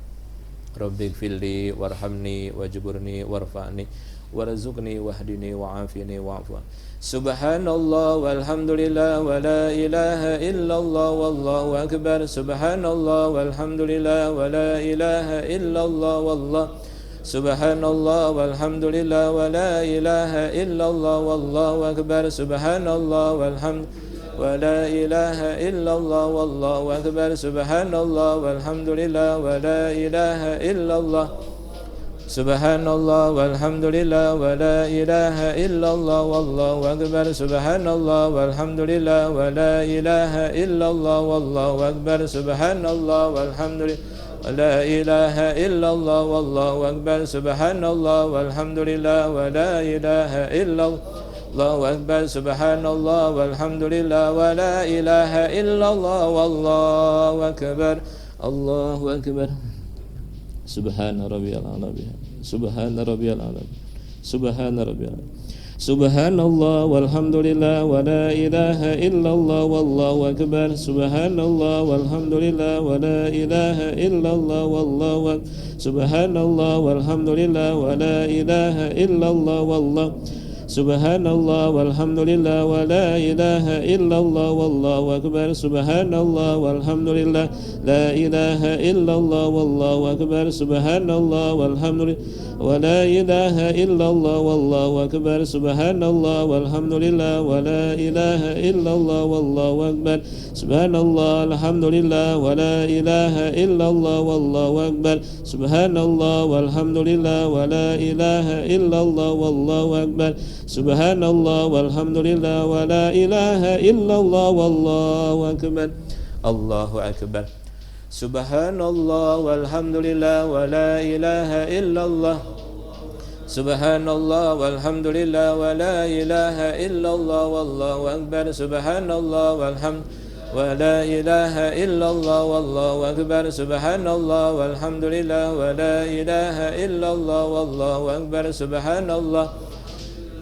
Speaker 2: Rabbighfirli warhamni wajburni warfa'ni warzuqni wahdini wa'afini wa'fu. Subhanallah walhamdulillah wa la ilaha illallah wallahu akbar. Subhanallah walhamdulillah wa la ilaha illallah wallahu Subhanallah walhamdulillah wa la ilaha illallah wallahu akbar. Subhanallah walhamdulillah wa la ilaha illallah wallahu akbar. Subhanallah walhamdulillah wa la ilaha illallah Subhanallah walhamdulillah wa la ilaha illallah wallahu akbar. Subhanallah walhamdulillah wa la ilaha illallah wallahu akbar. Subhanallah walhamdulillah la ilaha illallah wallahu akbar. Subhanallah walhamdulillah wa la ilaha illallah akbar. Subhanallah walhamdulillah wa la ilaha illallah wallahu akbar. Allahu akbar. Subhana rabbiyal a'la bihamdihi. Subhana rabbiyal a'la. Subhana rabbiyal a'la. Subhanallah walhamdulillah wa la ilaha illallah wallahu akbar. Subhanallah walhamdulillah wa la ilaha illallah wallahu akbar. Subhanallah walhamdulillah wa la ilaha illallah wallahu Subhanallah walhamdulillah wa la ilaha illallah wallahu akbar. Subhanallah walhamdulillah la ilaha illallah wallahu akbar. Subhanallah walhamdulillah wa la ilaha illallah wallahu akbar. Subhanallah walhamdulillah wa la ilaha illallah wallahu akbar. Subhanallah alhamdulillah wa la ilaha illallah wallahu akbar. Subhanallah walhamdulillah wa la ilaha illallah wallahu akbar. Subhanallah walhamdulillah wa la ilaha illallah wallahu akbar. Allahu akbar. Subhanallah walhamdulillah wa la ilaha illallah Subhanallah walhamdulillah wa la ilaha illallah wallahu akbar. Subhanallah walhamdulillah wa la ilaha illallah wallahu akbar. Subhanallah walhamdulillah wa la ilaha illallah wallahu akbar. Subhanallah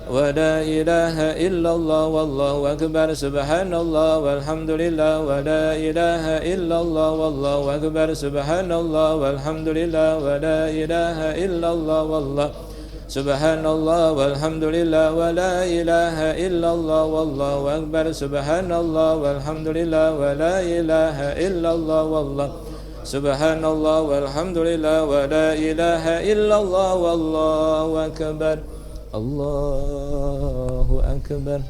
Speaker 2: wa la ilaha illallah wallahu akbar. Subhanallah walhamdulillah wa la ilaha illallah wallahu akbar. Subhanallah walhamdulillah wa la ilaha illallah wallahu Subhanallah walhamdulillah wa la ilaha illallah wallahu akbar. Subhanallah walhamdulillah wa la ilaha illallah wallahu Subhanallah walhamdulillah wa la ilaha illallah wallahu akbar. Allahu akbar.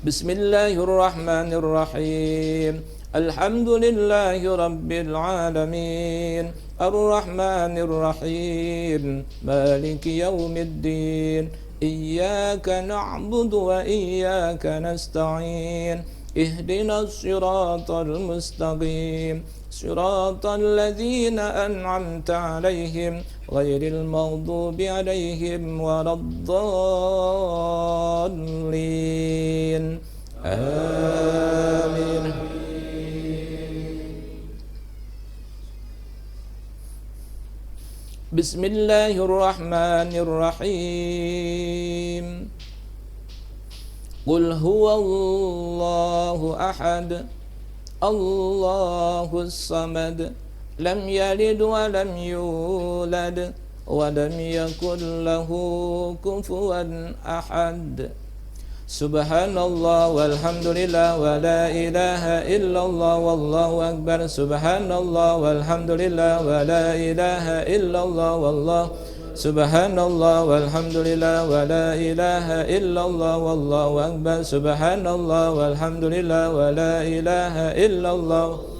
Speaker 2: Bismillahirrahmanirrahim. Alhamdulillahi rabbil alamin. Ar-Rahmanir Rahim. Maliki yaumiddin. Iyyaka na'budu wa iyyaka nasta'in. Ihdinas siratal mustaqim. Siratal ladzina an'amta 'alaihim ghairil maghdubi 'alaihim waladdallin. Amin. Bismillahirrahmanirrahim. Qul huwallahu ahad. Allahus samad. Lam yalid wa lam yulad wa lam yakul lahu kufuwan ahad. Subhanallah walhamdulillah wa la ilaha illallah wallahu akbar. Subhanallah walhamdulillah wa la ilaha illallah wallahu Subhanallah walhamdulillah wa la ilaha illallah wallahu akbar. Subhanallah walhamdulillah wa la ilaha illallah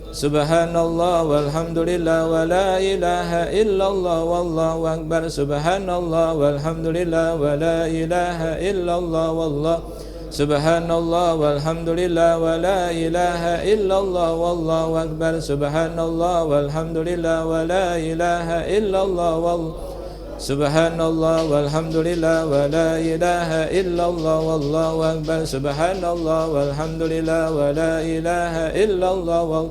Speaker 2: Subhanallah walhamdulillah wa la ilaha illallah wallahu akbar. Subhanallah walhamdulillah wa la ilaha illallah wallahu
Speaker 3: Subhanallah walhamdulillah wa la ilaha illallah wallahu akbar. Subhanallah walhamdulillah wa la ilaha illallah Subhanallah walhamdulillah wa la ilaha illallah wallahu akbar. Subhanallah walhamdulillah wa la ilaha illallah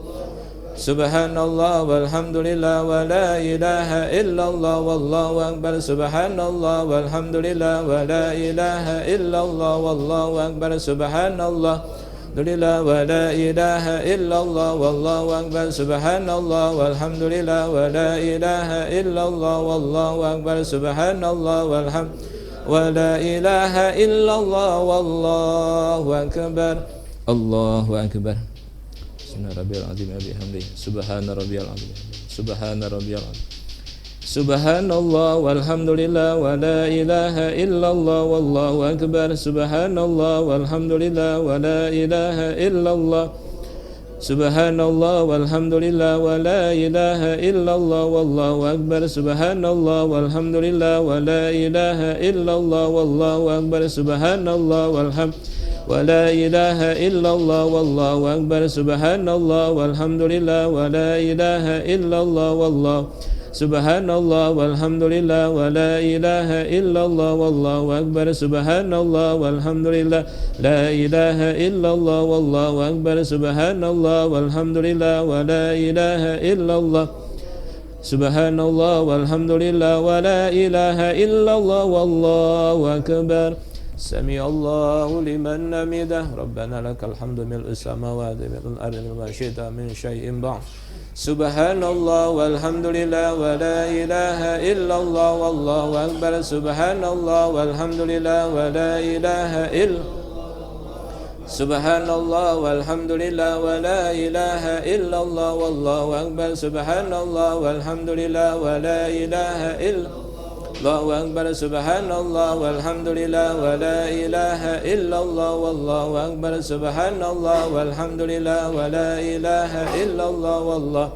Speaker 3: Subhanallah walhamdulillah wa la ilaha illallah wallahu akbar. Subhanallah walhamdulillah wa la ilaha illallah wallahu akbar. Subhanallah walhamdulillah wa la ilaha illallah wallahu akbar. Subhanallah walhamdulillah wa la ilaha illallah wallahu akbar. Subhanallah walhamdulillah wa la ilaha illallah wallahu akbar. Allahu akbar. Subhana rabbiyal azim wa bihamdihi. Subhana rabbiyal azim. Subhana rabbiyal azim. Subhanallah walhamdulillah wa la ilaha illallah wallahu akbar. Subhanallah walhamdulillah wa la ilaha illallah Subhanallah walhamdulillah wa la ilaha illallah wallahu akbar. Subhanallah walhamdulillah wa la ilaha illallah wallahu akbar. Subhanallah walhamdulillah wa la ilaha illallah wallahu akbar. Subhanallah walhamdulillah wa la ilaha illallah wallahu Subhanallah walhamdulillah wa la ilaha illallah wallahu akbar. Subhanallah walhamdulillah la ilaha illallah wallahu akbar. Subhanallah walhamdulillah wa la ilaha illallah Subhanallah walhamdulillah wa la ilaha illallah wallahu akbar. سمع الله لمن حمده ربنا لك الحمد ملء السماوات ملء الأرض وما شئت من شيء بعد سبحان الله والحمد لله ولا إله إلا الله والله أكبر سبحان الله والحمد لله ولا إله إلا سبحان الله والحمد لله ولا إله إلا الله والله أكبر سبحان الله والحمد لله ولا إله إلا الله أكبر سبحان الله والحمد لله ولا إله إلا الله والله أكبر سبحان الله والحمد لله ولا إله إلا الله والله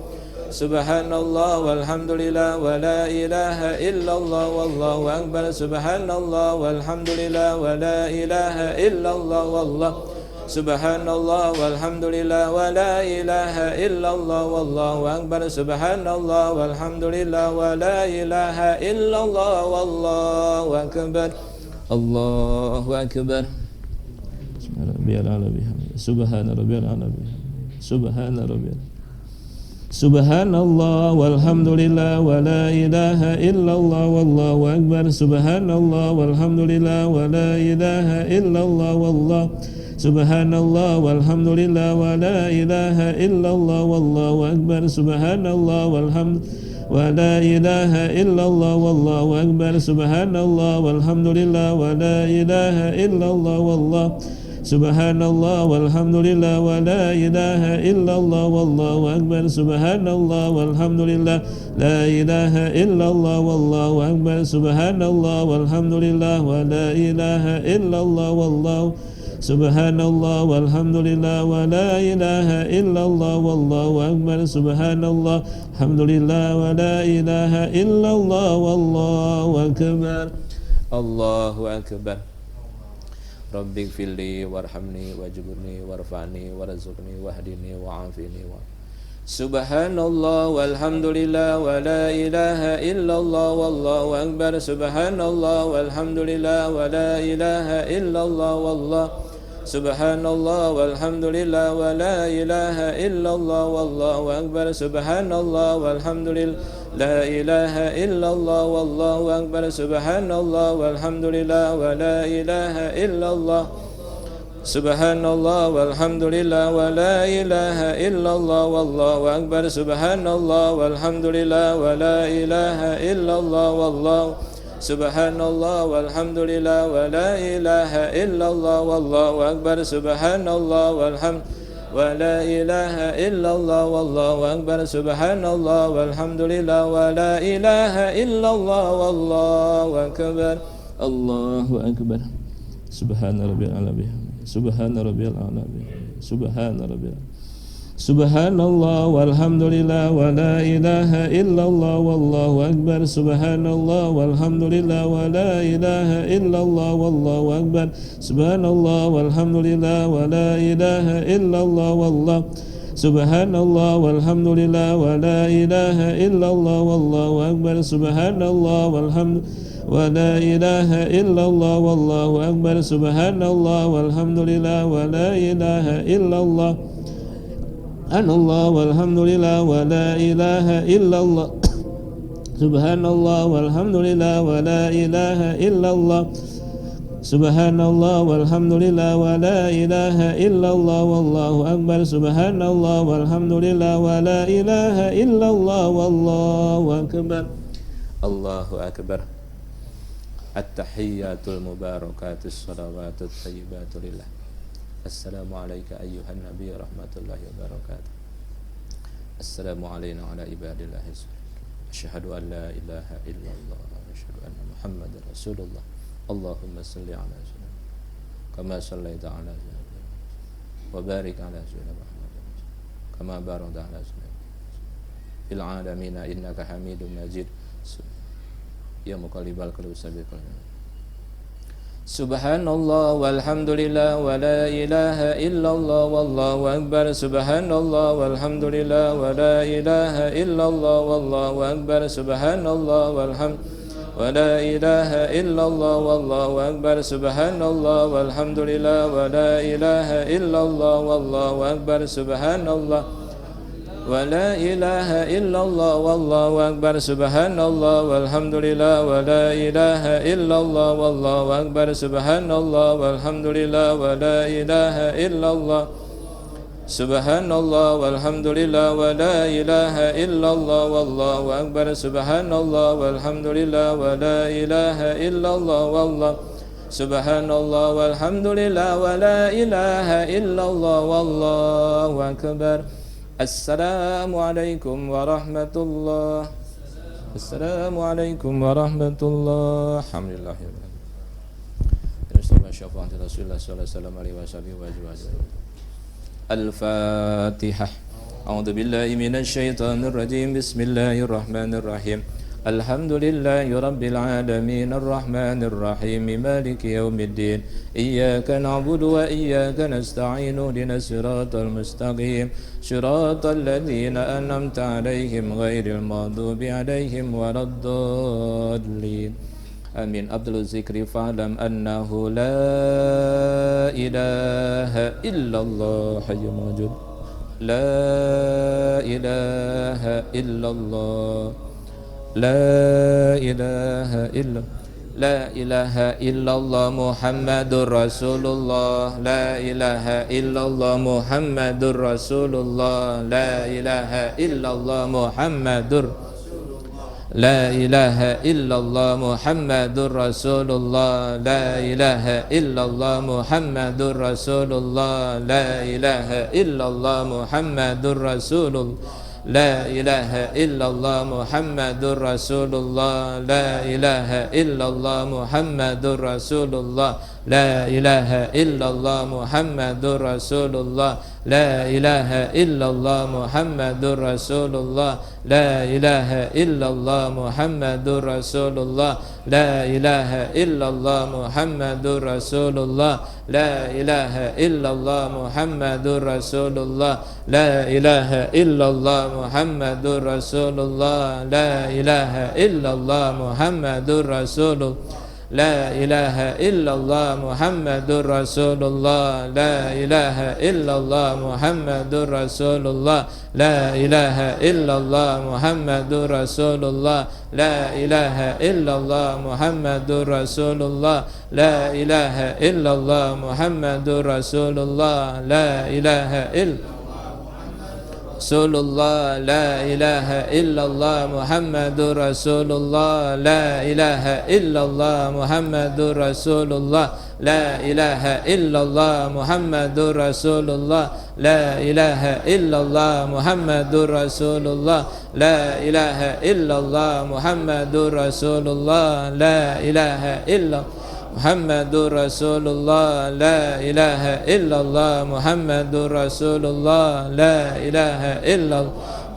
Speaker 3: سبحان الله والحمد لله ولا إله إلا الله والله أكبر سبحان الله والحمد لله ولا إله إلا الله والله سبحان الله والحمد لله ولا إله إلا الله والله أكبر سبحان الله والحمد لله ولا إله إلا الله والله أكبر الله أكبر
Speaker 2: سبحان ربي الأعلى سبحان ربي سبحان الله والحمد لله ولا إله إلا الله والله أكبر سبحان الله والحمد لله ولا إله إلا الله والله سبحان الله والحمد لله ولا إله إلا الله والله أكبر سبحان الله والحمد ولا إله إلا الله والله أكبر سبحان الله والحمد لله ولا إله إلا الله والله سبحان الله والحمد لله ولا إله إلا الله والله أكبر سبحان الله والحمد لله لا إله إلا الله والله أكبر سبحان الله والحمد لله ولا إله إلا الله والله سبحان الله والحمد لله ولا إله إلا الله والله أكبر سبحان الله الحمد لله ولا إله إلا الله والله أكبر
Speaker 3: الله أكبر ربي اغفر لي وارحمني واجبرني وارفعني وارزقني واهدني وعافني سبحان الله والحمد لله ولا إله إلا الله والله أكبر سبحان الله والحمد لله ولا إله إلا الله والله سبحان الله والحمد لله ولا إله إلا الله والله أكبر سبحان الله والحمد لله لا إله إلا الله والله أكبر سبحان الله والحمد لله ولا إله إلا الله سبحان الله والحمد لله ولا إله إلا الله والله أكبر سبحان الله والحمد لله ولا إله إلا الله والله سبحان الله والحمد لله ولا إله إلا الله والله أكبر سبحان الله والحمد ولا إله إلا الله والله أكبر سبحان الله والحمد لله ولا إله إلا الله والله أكبر
Speaker 2: الله أكبر سبحان ربي الأعلى سبحان ربي الأعلى سبحان ربي Subhanallah walhamdulillah wa la ilaha illallah wallahu akbar. Subhanallah walhamdulillah wa la ilaha illallah wallahu akbar. Subhanallah walhamdulillah wa la ilaha illallah wallahu. Subhanallah walhamdulillah wa la ilaha illallah wallahu akbar. Subhanallah walhamdulillah wa la ilaha illallah wallahu akbar. Subhanallah walhamdulillah wa la ilaha illallah Subhanallah walhamdulillah wa la ilaha illallah. Subhanallah walhamdulillah wa la ilaha illallah. Subhanallah walhamdulillah wa la ilaha illallah wallahu akbar. Subhanallah walhamdulillah wa la ilaha illallah wallahu akbar. Allahu akbar. At-tahiyyatul mubarakatus salawatut thayyibatu lillah. Assalamu alayka ayyuhan nabiy rahmatullahi wa barakatuh. Assalamu alayna ala ibadillahi asyhadu an la ilaha illallah wa asyhadu anna muhammadar rasulullah. Allahumma salli ala sayyidina kama sallaita ala sayyidina wa barik ala sayyidina Muhammad kama barakta ala sayyidina fil alamin innaka hamidum majid. Ya muqallibal qulub sabbit qalbi. Subhanallah walhamdulillah wa la ilaha illallah wallahu akbar. Subhanallah walhamdulillah wa la ilaha illallah wallahu akbar. Subhanallah walhamdulillah wa la ilaha illallah wallahu akbar. Subhanallah walhamdulillah wa la ilaha illallah wallahu akbar. Subhanallah wa la ilaha illallah wallahu akbar. Subhanallah walhamdulillah wa la ilaha illallah wallahu akbar. Subhanallah walhamdulillah wa la ilaha illallah. Subhanallah walhamdulillah wa la ilaha illallah wallahu akbar. Subhanallah walhamdulillah wa la ilaha illallah wallahu. Subhanallah walhamdulillah wa la ilaha illallah wallahu akbar. Assalamualaikum warahmatullah. Assalamualaikum warahmatullah. Alhamdulillah. Al-Fatihah. A'udzu billahi minasy syaithanir rajim. Bismillahirrahmanirrahim. Alhamdulillahi rabbil alamin arrahmanir rahim maliki yaumiddin iyyaka na'budu wa iyyaka nasta'in ihdinas siratal mustaqim siratal ladzina an'amta 'alaihim ghairil maghdubi 'alaihim waladdallin. Amin. Abdul zikri fa'lam annahu la ilaha illallah hayyun wajud. La ilaha illallah. La ilaha illallah Muhammadur Rasulullah. La ilaha illallah Muhammadur Rasulullah. La ilaha illallah Muhammadur. La ilaha illallah Muhammadur Rasulullah. La ilaha illallah Muhammadur Rasulullah. La ilaha illallah Muhammadur Rasulullah. La ilaha illallah Muhammadur Rasulullah. La ilaha illallah Muhammadur Rasulullah. La ilaha illallah Muhammadur Rasulullah. La ilaha illallah Muhammadur Rasulullah. La ilaha illallah Muhammadur Rasulullah. La ilaha illallah Muhammadur Rasulullah. La ilaha illallah Muhammadur Rasulullah. La ilaha illallah Muhammadur Rasulullah. La ilaha illallah Muhammadur Rasulullah. La ilaha illallah Muhammadur Rasulullah. La ilaha illallah Muhammadur Rasulullah. La ilaha illallah Muhammadur Rasulullah. La ilaha illallah Muhammadur Rasulullah. La ilaha illallah Muhammadur Rasulullah. La ilaha illallah Rasulullah. La ilaha illallah Muhammadur Rasulullah. La ilaha illallah Muhammadur Rasulullah. La ilaha illallah Muhammadur Rasulullah. La ilaha illallah Muhammadur Rasulullah. La ilaha illallah Muhammadur Rasulullah. La ilaha illallah
Speaker 3: Muhammadur Rasulullah, la ilaha illallah, Muhammadur Rasulullah, la ilaha illallah,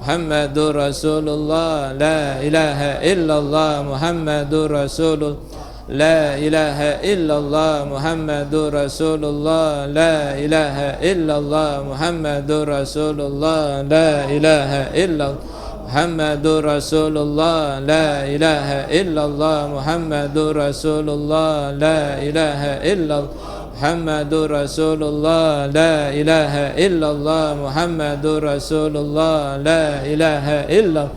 Speaker 3: Muhammadur Rasulullah, la ilaha illallah, Muhammadur Rasulullah, la ilaha illallah, Muhammadur Rasulullah, la ilaha illallah, Muhammadur Rasulullah, la ilaha illallah, Muhammadur Rasulullah, la ilaha illallah, Muhammadur Rasulullah, la ilaha illallah, Muhammadur Rasulullah, la ilaha illallah, Muhammadur Rasulullah, la ilaha illallah,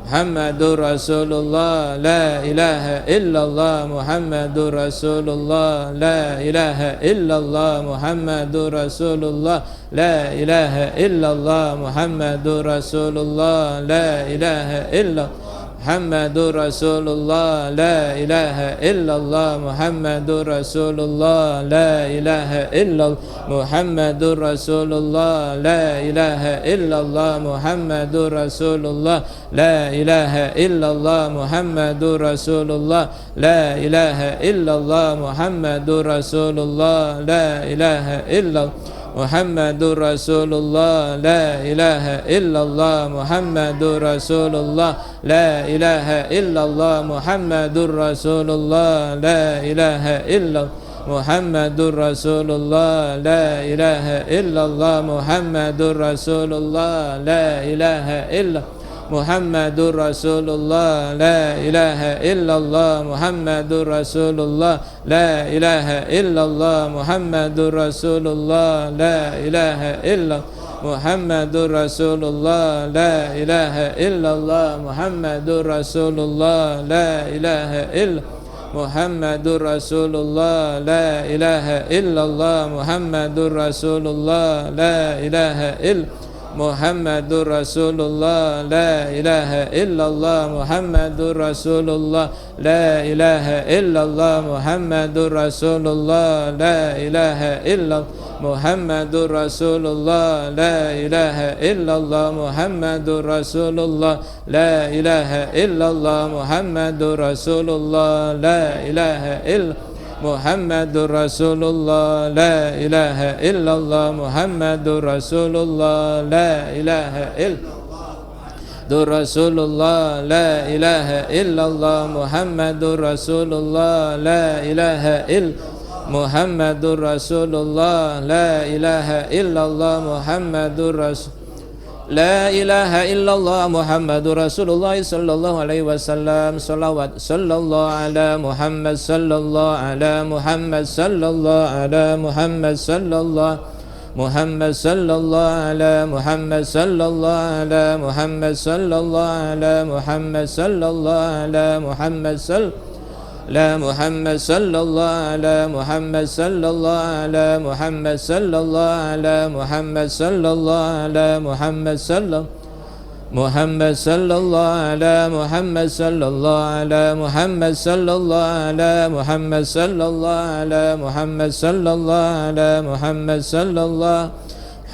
Speaker 3: Muhammadur Rasulullah, la ilaha illallah, Muhammadur Rasulullah, la ilaha illallah, Muhammadur Rasulullah, la ilaha illallah, Muhammadur Rasulullah, la ilaha illallah, Muhammadur Rasulullah, la ilaha illallah, Muhammadur Rasulullah, la ilaha illallah, Muhammadur Rasulullah, la ilaha illallah, Muhammadur Rasulullah, la ilaha illallah, Muhammadur Rasulullah, la ilaha illallah, Muhammadur Rasulullah, la ilaha illallah, Muhammadur Rasulullah, la ilaha illallah, Muhammadur Rasulullah, la ilaha illallah, Muhammadur Rasulullah, la ilaha illallah, Muhammadur Rasulullah, la ilaha illallah, Muhammadur Rasulullah, la ilaha illallah, Muhammadur Rasulullah, la ilaha illallah, Muhammadur Rasulullah, la ilaha illallah, Muhammadur Rasulullah, la ilaha illallah, Muhammadur Rasulullah, la ilaha illallah, Muhammadur Rasulullah, la ilaha illallah, Muhammadur Rasulullah, la ilaha illallah, Muhammadur Rasulullah, la ilaha illallah, Muhammadur Rasulullah, la ilaha illallah, Muhammadur Rasulullah, la ilaha illallah, Muhammadur Rasulullah, la ilaha illallah, Muhammadur Rasulullah, la ilaha illallah, Muhammadur Rasulullah, la ilaha illallah, Muhammadur Rasulullah, la ilaha illallah, Muhammadur Rasulullah, la ilaha illallah, Muhammadur Rasulullah, la ilaha illallah, Rasulullah, la ilaha illallah, Muhammadur Rasulullah, la ilaha illallah, Muhammadur Rasulullah, la ilaha illallah, Muhammadur Rasul, la ilaha illallah, Muhammadur Rasulullah sallallahu alaihi wasallam. Salawat sallallahu ala Muhammad sallallahu ala Muhammad sallallahu ala Muhammad sallallahu Muhammad sallallahu ala Muhammad sallallahu ala Muhammad sallallahu ala Muhammad sallallahu ala Muhammad sallallahu la Muhammad sallallahu ala Muhammad sallallahu ala Muhammad sallallahu ala Muhammad sallallahu ala Muhammad sallallahu Muhammad sallallahu ala Muhammad sallallahu ala Muhammad sallallahu ala Muhammad sallallahu ala Muhammad sallallahu ala Muhammad sallallahu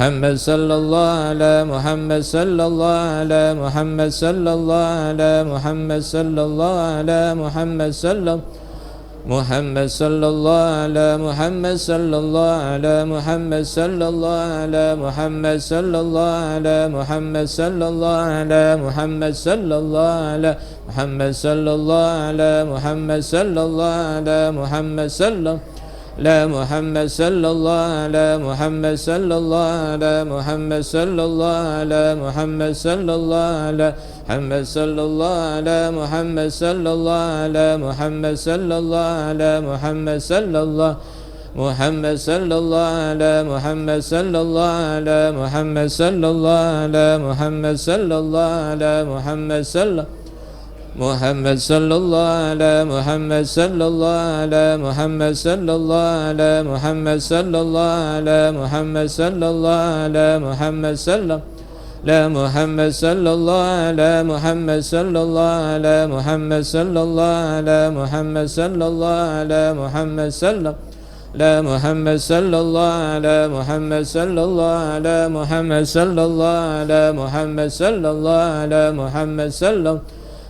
Speaker 3: Muhammad sallallahu ala Muhammad sallallahu ala Muhammad sallallahu ala Muhammad sallallahu ala Muhammad sallallahu Muhammad sallallahu ala Muhammad sallallahu ala Muhammad sallallahu ala Muhammad sallallahu ala Muhammad sallallahu ala Muhammad sallallahu ala Muhammad sallallahu ala Muhammad sallallahu ala Muhammad sallallahu la Muhammad sallallahu ala Muhammad sallallahu ala Muhammad sallallahu ala Muhammad sallallahu ala Muhammad sallallahu ala Muhammad sallallahu ala Muhammad sallallahu ala Muhammad sallallahu Muhammad sallallahu ala Muhammad sallallahu ala Muhammad sallallahu ala Muhammad sallallahu ala Muhammad sallallahu Muhammad sallallahu ala Muhammad sallallahu ala Muhammad sallallahu ala Muhammad sallallahu ala Muhammad sallallahu ala Muhammad sallallahu la Muhammad sallallahu ala Muhammad sallallahu ala Muhammad sallallahu ala Muhammad sallallahu ala Muhammad sallallahu la Muhammad sallallahu ala Muhammad sallallahu ala Muhammad sallallahu ala Muhammad sallallahu ala Muhammad sallallahu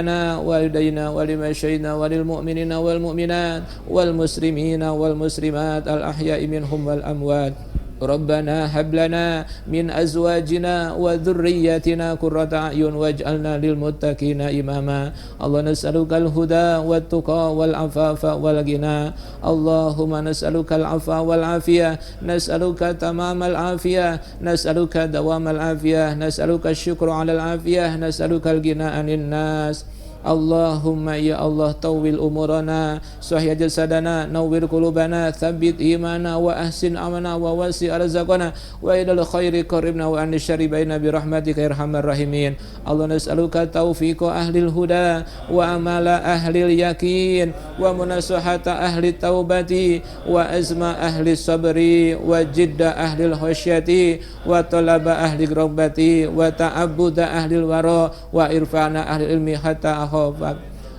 Speaker 3: لنا والدينا ولمشينا وللمؤمنين والمؤمنات والمسلمين والمسلمات الأحياء منهم والأموات ربنا هب لنا من أزواجنا وذرياتنا قرة أعين واجعلنا للمتقين إماما الله نسألك الهدى والتقى والعفاف والغنى اللهم نسألك العفو والعافية نسألك تمام العافية نسألك دوام العافية نسألك الشكر على العافية نسألك الغنى عن الناس Allahumma ya Allah tawil umurana sahih jasadana nawwir qulubana thabbit imana wa ahsin amana wa wasi' arzaqana wa ilal khairi qaribna wa an syarri baina bi rahmatika arhamar rahimin Allah nas'aluka taufiqa ahlil huda wa amala ahlil yakin wa munasahata ahli taubati wa azma ahli sabri wa jidda ahlil khasyati wa talaba ahli rabbati wa ta'abbuda ahlil wara wa irfana ahli ilmi hatta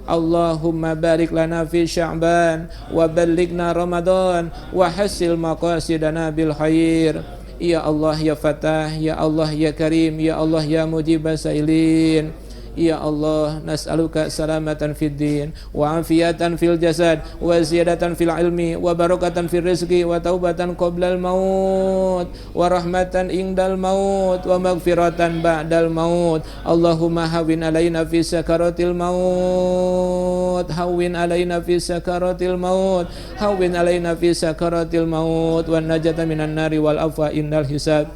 Speaker 3: Allahumma barik lana fi Sya'ban wa ballighna Ramadan wa hasil maqasidana bil khair ya Allah ya Fatah ya Allah ya Karim ya Allah ya Mujibas sailin Ya Allah, nas'aluka salamatan fid din wa afiatan fil jasad wa ziyadatan fil ilmi wa barakatan fil rizqi wa taubatan qoblal maut wa rahmatan indal maut wa maghfiratan ba'dal maut. Allahumma hawin alaina fi sakaratil maut, hawin alaina fi sakaratil maut, hawin alaina fi sakaratil maut wa najata minan nari wal afwa indal hisab.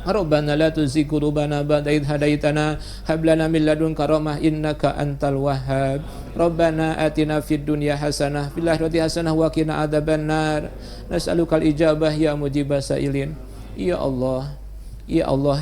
Speaker 3: Rabbana la tuzigh qulubana ba'da idh hadaitana hab lana min ladunka rahmah innaka antal wahhab. Rabbana atina fid dunya hasanah fil akhirati hasanah wa qina adzabannar. Nas'alukal ijabah ya mujibas sailin. Ya Allah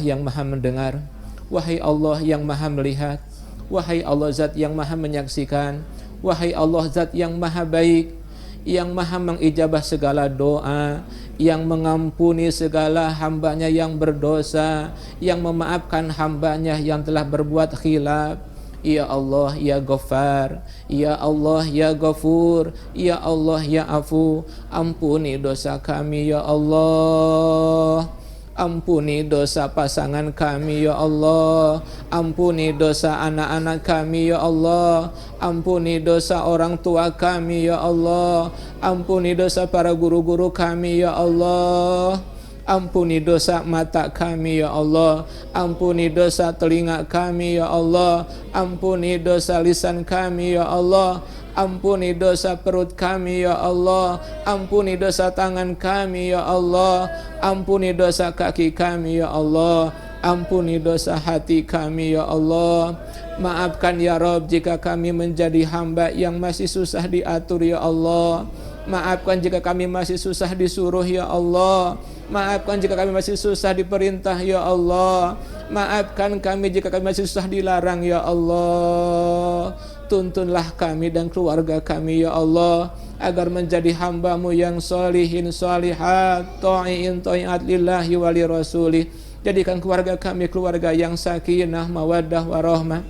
Speaker 3: yang Maha mendengar, wahai Allah yang Maha melihat, wahai Allah zat yang Maha menyaksikan, wahai Allah zat yang Maha baik, yang Maha mengijabah segala doa, yang mengampuni segala hambanya yang berdosa, yang memaafkan hambanya yang telah berbuat khilaf. Ya Allah ya Ghaffar, ya Allah ya Ghafur, ya Allah ya Afu, ampuni dosa kami ya Allah. Ampuni dosa pasangan kami ya Allah. Ampuni dosa anak-anak kami ya Allah. Ampuni dosa orang tua kami ya Allah. Ampuni dosa para guru-guru kami ya Allah. Ampuni dosa mata kami ya Allah. Ampuni dosa telinga kami ya Allah. Ampuni dosa lisan kami ya Allah. Ampuni dosa perut kami ya Allah. Ampuni dosa tangan kami ya Allah. Ampuni dosa kaki kami ya Allah. Ampuni dosa hati kami ya Allah. Maafkan ya Rabb jika kami menjadi hamba yang masih susah diatur ya Allah. Maafkan jika kami masih susah disuruh ya Allah. Maafkan jika kami masih susah diperintah ya Allah. Maafkan kami jika kami masih susah dilarang ya Allah. Tuntunlah kami dan keluarga kami ya Allah, agar menjadi hamba-Mu yang solihin solihat, ta'iin ta'iat lillahi wa li rasulih. Jadikan keluarga kami keluarga yang sakinah, mawaddah, warahmah.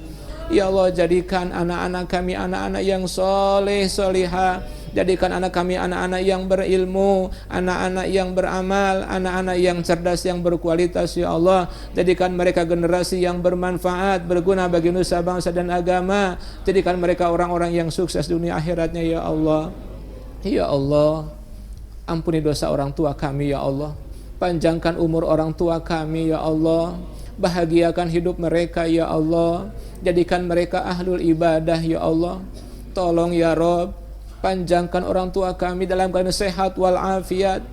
Speaker 3: Ya Allah, jadikan anak-anak kami anak-anak yang soleh solihah. Jadikan anak kami anak-anak yang berilmu, anak-anak yang beramal, anak-anak yang cerdas, yang berkualitas ya Allah. Jadikan mereka generasi yang bermanfaat, berguna bagi nusa bangsa dan agama. Jadikan mereka orang-orang yang sukses dunia akhiratnya ya Allah. Ya Allah, ampuni dosa orang tua kami ya Allah. Panjangkan umur orang tua kami ya Allah. Bahagiakan hidup mereka ya Allah. Jadikan mereka ahlul ibadah ya Allah. Tolong ya Rabb, panjangkan orang tua kami dalam keadaan sehat walafiat.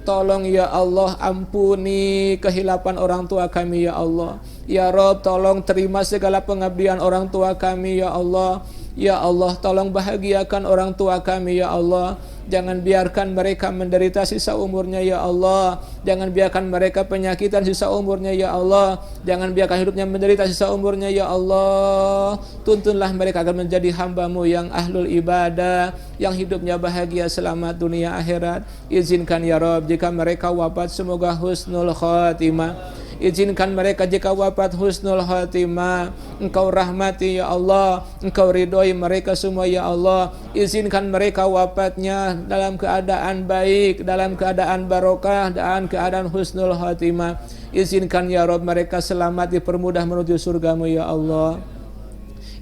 Speaker 3: Tolong ya Allah, ampuni kehilapan orang tua kami ya Allah. Ya Rabb, tolong terima segala pengabdian orang tua kami ya Allah. Ya Allah, tolong bahagiakan orang tua kami ya Allah. Jangan biarkan mereka menderita sisa umurnya ya Allah. Jangan biarkan mereka penyakitan sisa umurnya ya Allah. Jangan biarkan hidupnya menderita sisa umurnya ya Allah. Tuntunlah mereka agar menjadi hamba-Mu yang ahlul ibadah, yang hidupnya bahagia selamat dunia akhirat. Izinkan ya Rabb jika mereka wafat semoga husnul khatimah. Izinkan mereka jika wafat husnul khatimah. Engkau rahmati ya Allah, Engkau ridhoi mereka semua ya Allah. Izinkan mereka wafatnya dalam keadaan baik, dalam keadaan barokah, dalam keadaan husnul khatimah. Izinkan ya Rabb mereka selamat, dipermudah menuju surga-Mu ya Allah.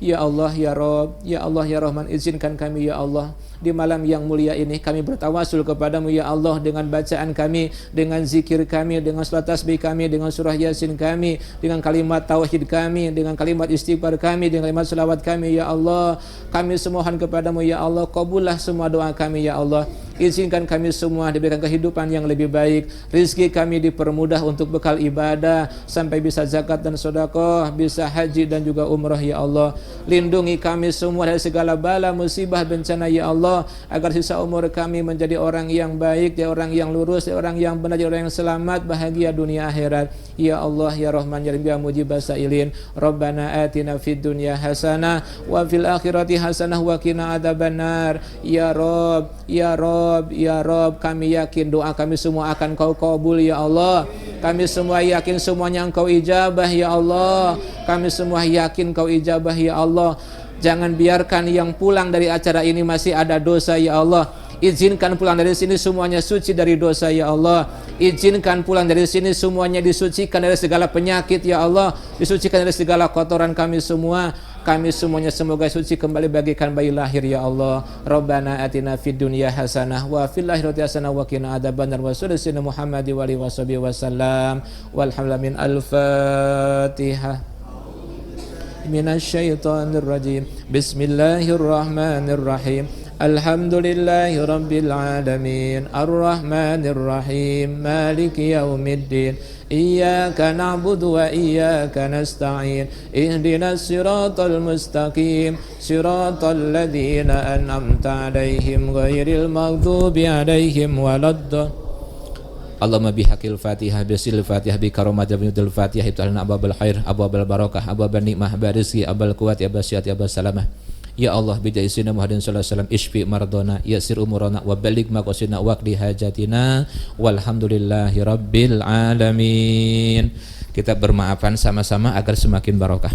Speaker 3: Ya Allah ya Rabb, ya Allah ya Rahman, izinkan kami ya Allah di malam yang mulia ini kami bertawasul kepadamu ya Allah dengan bacaan kami, dengan zikir kami, dengan salat tasbih kami, dengan surah yasin kami, dengan kalimat tauhid kami, dengan kalimat istighfar kami, dengan kalimat selawat kami ya Allah. Kami semohon kepadamu ya Allah, kabullah semua doa kami ya Allah. Izinkan kami semua diberikan kehidupan yang lebih baik, rizki kami dipermudah untuk bekal ibadah sampai bisa zakat dan sedekah, bisa haji dan juga umrah ya Allah. Lindungi kami semua dari segala bala musibah bencana ya Allah, agar sisa umur kami menjadi orang yang baik, jadi orang yang lurus, jadi orang yang benar, jadi orang yang selamat, bahagia dunia akhirat. Ya Allah ya Rahman ya Rahim ya Mujibas Sa'ilin. Rabbana atina fid dunya hasanah wa fil akhirati hasanah wa qina adzabannar. Ya Rabb, ya Rabb, ya Rabb, kami yakin doa kami semua akan Kau kabul ya Allah. Kami semua yakin semuanya Engkau ijabah ya Allah. Kami semua yakin Kau ijabah ya Allah. Jangan biarkan yang pulang dari acara ini masih ada dosa ya Allah. Izinkan pulang dari sini semuanya suci dari dosa ya Allah. Izinkan pulang dari sini semuanya disucikan dari segala penyakit ya Allah. Disucikan dari segala kotoran kami semua. Kami semuanya semoga suci kembali bagikan bayi lahir ya Allah. Rabbana atina fid dunya hasanah wa fil akhirati hasanah wa qina adzabannar. Wa sallallahu Muhammadi wa alihi wasallam. Walhamdulillah min al-Fatihah. Minasyaitonir rajim. Bismillahirrahmanirrahim. Alhamdulillahi rabbil alamin. Arrahmanir rahim. Maliki yaumiddin. Iyyaka na'budu wa iyyaka nasta'in. Ihdinas siratal mustaqim. Siratal ladzina an'amta 'alaihim ghairil maghdubi 'alaihim waladdallin. Allahumma bihaqil Fatihah bisil Fatihah bi karamati abdul Fatihah ibtalna ababal khair ababal barakah ababal nikmah barizki abal quwwati abasyati abas salamah. Ya Allah bijai sayyidina Muhammadin sallallahu alaihi wasallam ishfi mardana yasir umurana wa baligh maqasidna waqdi hajatina walhamdulillahi rabbil alamin. Kita bermaafan sama-sama agar semakin barokah.